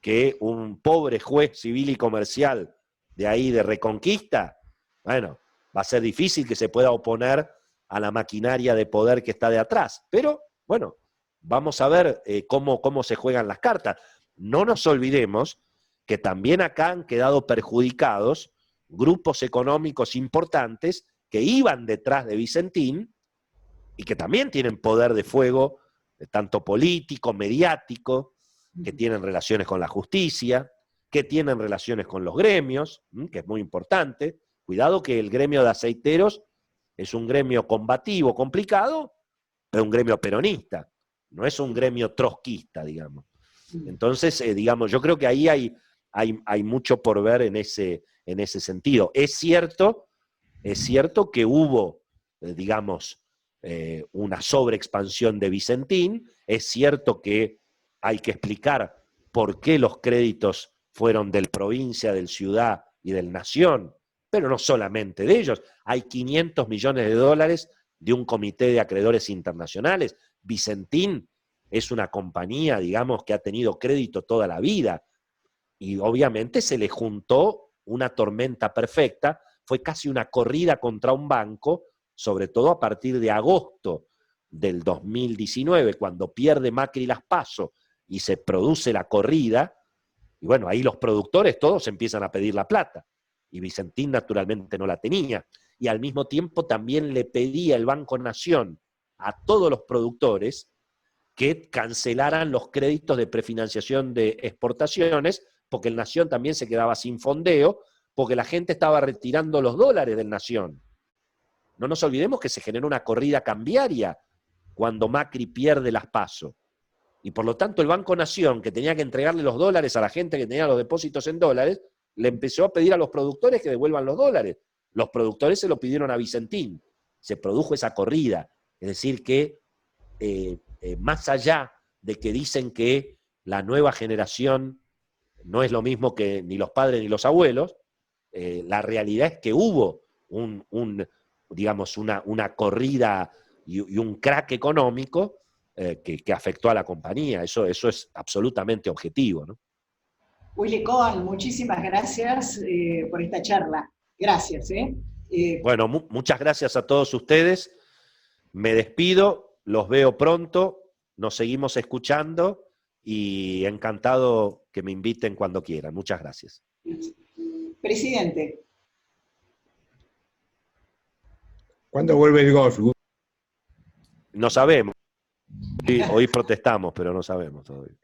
que un pobre juez civil y comercial de ahí de Reconquista, bueno, va a ser difícil que se pueda oponer a la maquinaria de poder que está de atrás. Pero, bueno, vamos a ver cómo se juegan las cartas. No nos olvidemos que también acá han quedado perjudicados grupos económicos importantes que iban detrás de Vicentín y que también tienen poder de fuego, tanto político, mediático, que tienen relaciones con la justicia, que tienen relaciones con los gremios, que es muy importante, Cuidado que el gremio de aceiteros es un gremio combativo, complicado, pero un gremio peronista, no es un gremio trotskista, digamos. Entonces, digamos, yo creo que ahí hay mucho por ver en ese sentido. Es cierto que hubo, digamos, una sobreexpansión de Vicentín, es cierto que hay que explicar por qué los créditos fueron del provincia, del ciudad y del nación, pero no solamente de ellos. Hay 500 millones de dólares de un comité de acreedores internacionales. Vicentín es una compañía, digamos, que ha tenido crédito toda la vida, y obviamente se le juntó una tormenta perfecta, fue casi una corrida contra un banco, sobre todo a partir de agosto del 2019, cuando pierde Macri las PASO y se produce la corrida, y bueno, ahí los productores todos empiezan a pedir la plata, y Vicentín naturalmente no la tenía, y al mismo tiempo también le pedía el Banco Nación a todos los productores que cancelaran los créditos de prefinanciación de exportaciones, porque el Nación también se quedaba sin fondeo, porque la gente estaba retirando los dólares del Nación. No nos olvidemos que se generó una corrida cambiaria cuando Macri pierde las PASO. Y por lo tanto el Banco Nación, que tenía que entregarle los dólares a la gente que tenía los depósitos en dólares, le empezó a pedir a los productores que devuelvan los dólares. Los productores se lo pidieron a Vicentín. Se produjo esa corrida. Es decir que más allá de que dicen que la nueva generación no es lo mismo que ni los padres ni los abuelos, la realidad es que hubo digamos, una corrida y un crack económico que afectó a la compañía. Eso es absolutamente objetivo, ¿no? Willy Cohen, muchísimas gracias por esta charla. Gracias. Bueno, muchas gracias a todos ustedes. Me despido, los veo pronto, nos seguimos escuchando y encantado que me inviten cuando quieran. Muchas gracias. Presidente. ¿Cuándo vuelve el golf? No sabemos. Hoy protestamos, pero no sabemos todavía.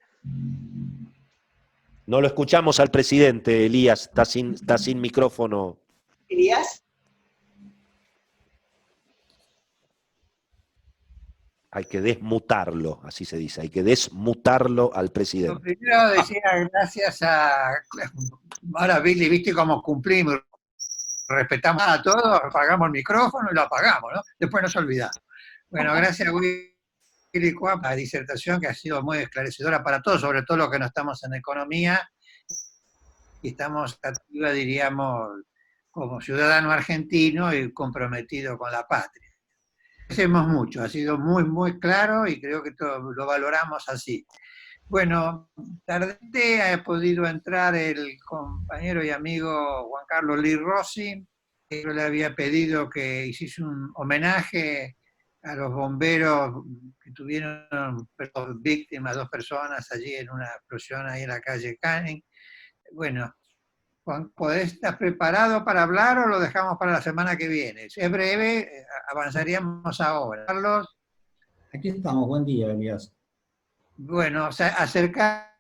No lo escuchamos al presidente, Elías, está sin micrófono. Elías. Hay que desmutarlo, así se dice, hay que desmutarlo al Lo presidente. primero decía gracias a... Ahora, Billy, viste cómo cumplimos, respetamos a todos, apagamos el micrófono y lo apagamos, ¿no? Después nos olvidamos. Bueno, gracias a Willy Cohen por la disertación que ha sido muy esclarecedora para todos, sobre todo los que no estamos en economía y estamos activa, diríamos, como ciudadano argentino y comprometido con la patria. Hacemos mucho, ha sido muy, muy claro y creo que todo lo valoramos así. Bueno, tarde ha podido entrar el compañero y amigo Juan Carlos Lee Rossi, que yo le había pedido que hiciese un homenaje a los bomberos que tuvieron víctimas, 2 personas allí en una explosión ahí en la calle Canning. Bueno, Juan, ¿estás preparado para hablar o lo dejamos para la semana que viene? Es breve, avanzaríamos ahora. Carlos. Aquí estamos, buen día, Elías. Bueno, o sea, acerca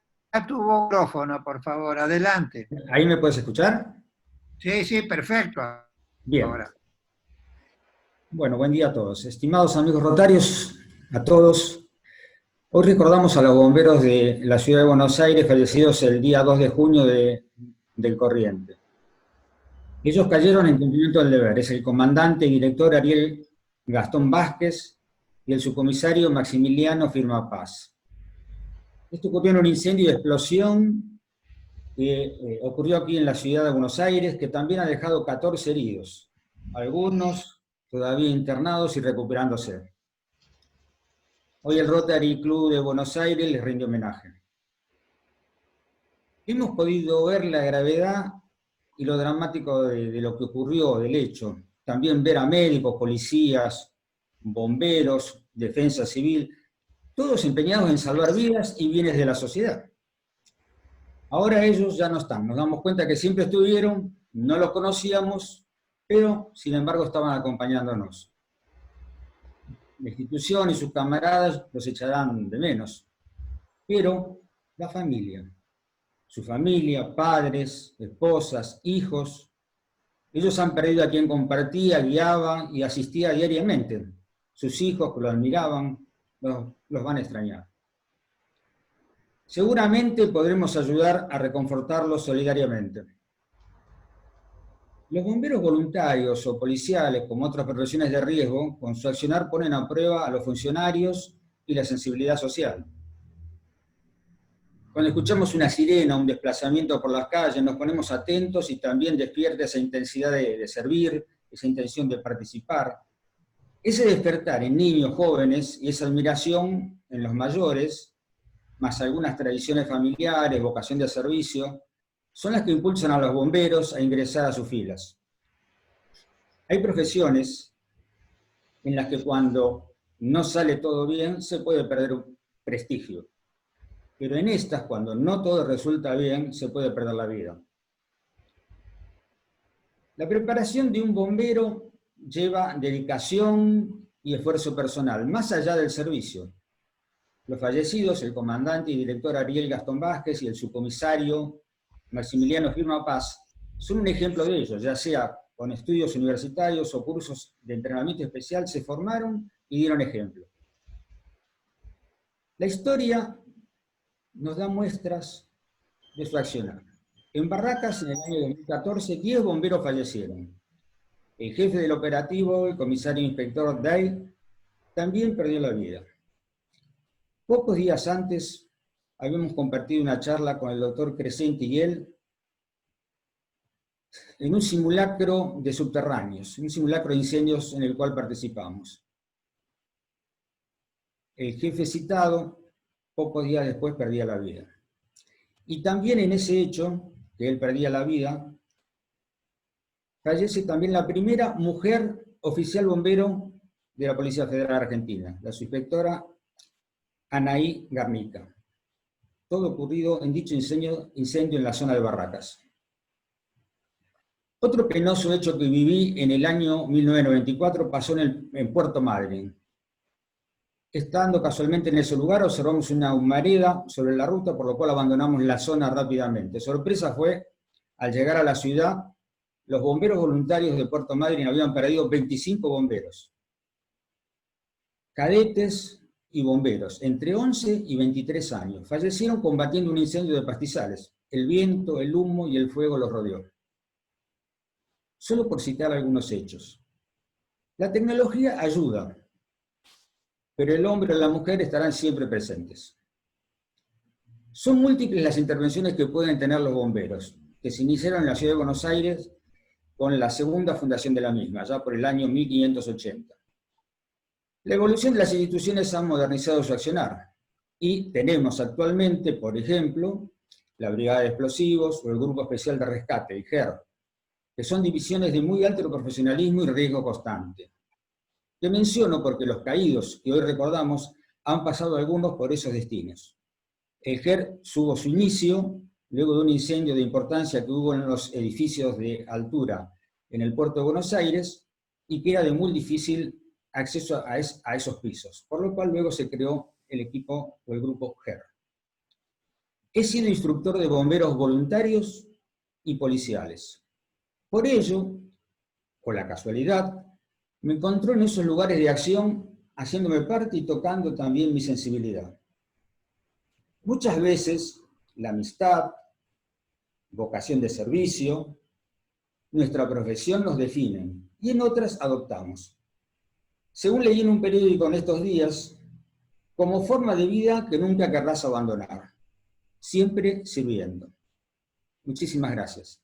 tu micrófono, por favor, adelante. ¿Ahí me puedes escuchar? Sí, sí, perfecto. Bien. Ahora. Bueno, buen día a todos. Estimados amigos rotarios, a todos. Hoy recordamos a los bomberos de la ciudad de Buenos Aires fallecidos el día 2 de junio del corriente. Ellos cayeron en cumplimiento del deber. Es el comandante y director Ariel Gastón Vázquez y el subcomisario Maximiliano Firma Paz. Esto ocurrió en un incendio de explosión que ocurrió aquí en la ciudad de Buenos Aires, que también ha dejado 14 heridos, algunos todavía internados y recuperándose. Hoy el Rotary Club de Buenos Aires les rinde homenaje. Hemos podido ver la gravedad y lo dramático de lo que ocurrió, del hecho. También ver a médicos, policías, bomberos, defensa civil, todos empeñados en salvar vidas y bienes de la sociedad. Ahora ellos ya no están, nos damos cuenta que siempre estuvieron, no los conocíamos, pero sin embargo estaban acompañándonos. La institución y sus camaradas los echarán de menos, pero la familia, su familia, padres, esposas, hijos, Ellos han perdido a quien compartía, guiaba y asistía diariamente. Sus hijos, que lo admiraban, los van a extrañar. Seguramente podremos ayudar a reconfortarlos solidariamente. Los bomberos voluntarios o policiales, como otras profesiones de riesgo, con su accionar ponen a prueba a los funcionarios y la sensibilidad social. Cuando escuchamos una sirena, un desplazamiento por las calles, nos ponemos atentos y también despierta esa intensidad de servir, esa intención de participar. Ese despertar en niños, jóvenes, y esa admiración en los mayores, más algunas tradiciones familiares, vocación de servicio, son las que impulsan a los bomberos a ingresar a sus filas. Hay profesiones en las que cuando no sale todo bien, se puede perder un prestigio. Pero en estas, cuando no todo resulta bien, se puede perder la vida. La preparación de un bombero lleva dedicación y esfuerzo personal, más allá del servicio. Los fallecidos, el comandante y director Ariel Gastón Vázquez y el subcomisario Maximiliano Firma Paz, son un ejemplo de ello, ya sea con estudios universitarios o cursos de entrenamiento especial, se formaron y dieron ejemplo. La historia nos da muestras de su accionar. En Barracas, en el año 2014, 10 bomberos fallecieron. El jefe del operativo, el comisario inspector Day, también perdió la vida. Pocos días antes, habíamos compartido una charla con el doctor Crescenti y él en un simulacro de subterráneos, un simulacro de incendios en el cual participamos. El jefe citado, pocos días después, perdía la vida. Y también en ese hecho, que él perdía la vida, fallece también la primera mujer oficial bombero de la Policía Federal Argentina, la subinspectora Anaí Garnica. Todo ocurrido en dicho incendio en la zona de Barracas. Otro penoso hecho que viví en el año 1994 pasó en Puerto Madryn. Estando casualmente en ese lugar, observamos una humareda sobre la ruta, por lo cual abandonamos la zona rápidamente. Sorpresa fue, al llegar a la ciudad, los bomberos voluntarios de Puerto Madryn habían perdido 25 bomberos. Cadetes y bomberos, entre 11 y 23 años, fallecieron combatiendo un incendio de pastizales. El viento, el humo y el fuego los rodeó. Solo por citar algunos hechos. La tecnología ayuda, pero el hombre o la mujer estarán siempre presentes. Son múltiples las intervenciones que pueden tener los bomberos, que se iniciaron en la ciudad de Buenos Aires con la segunda fundación de la misma, ya por el año 1580. La evolución de las instituciones ha modernizado su accionar, y tenemos actualmente, por ejemplo, la Brigada de Explosivos o el Grupo Especial de Rescate, el GER, que son divisiones de muy alto profesionalismo y riesgo constante. Que menciono porque los caídos que hoy recordamos han pasado algunos por esos destinos. El GER tuvo su inicio luego de un incendio de importancia que hubo en los edificios de altura en el puerto de Buenos Aires y que era de muy difícil acceso a esos pisos, por lo cual luego se creó el equipo o el grupo GER. He sido instructor de bomberos voluntarios y policiales. Por ello, con la casualidad, me encontró en esos lugares de acción haciéndome parte y tocando también mi sensibilidad. Muchas veces, la amistad, vocación de servicio, nuestra profesión nos definen, y en otras adoptamos. Según leí en un periódico en estos días, como forma de vida que nunca querrás abandonar, siempre sirviendo. Muchísimas gracias.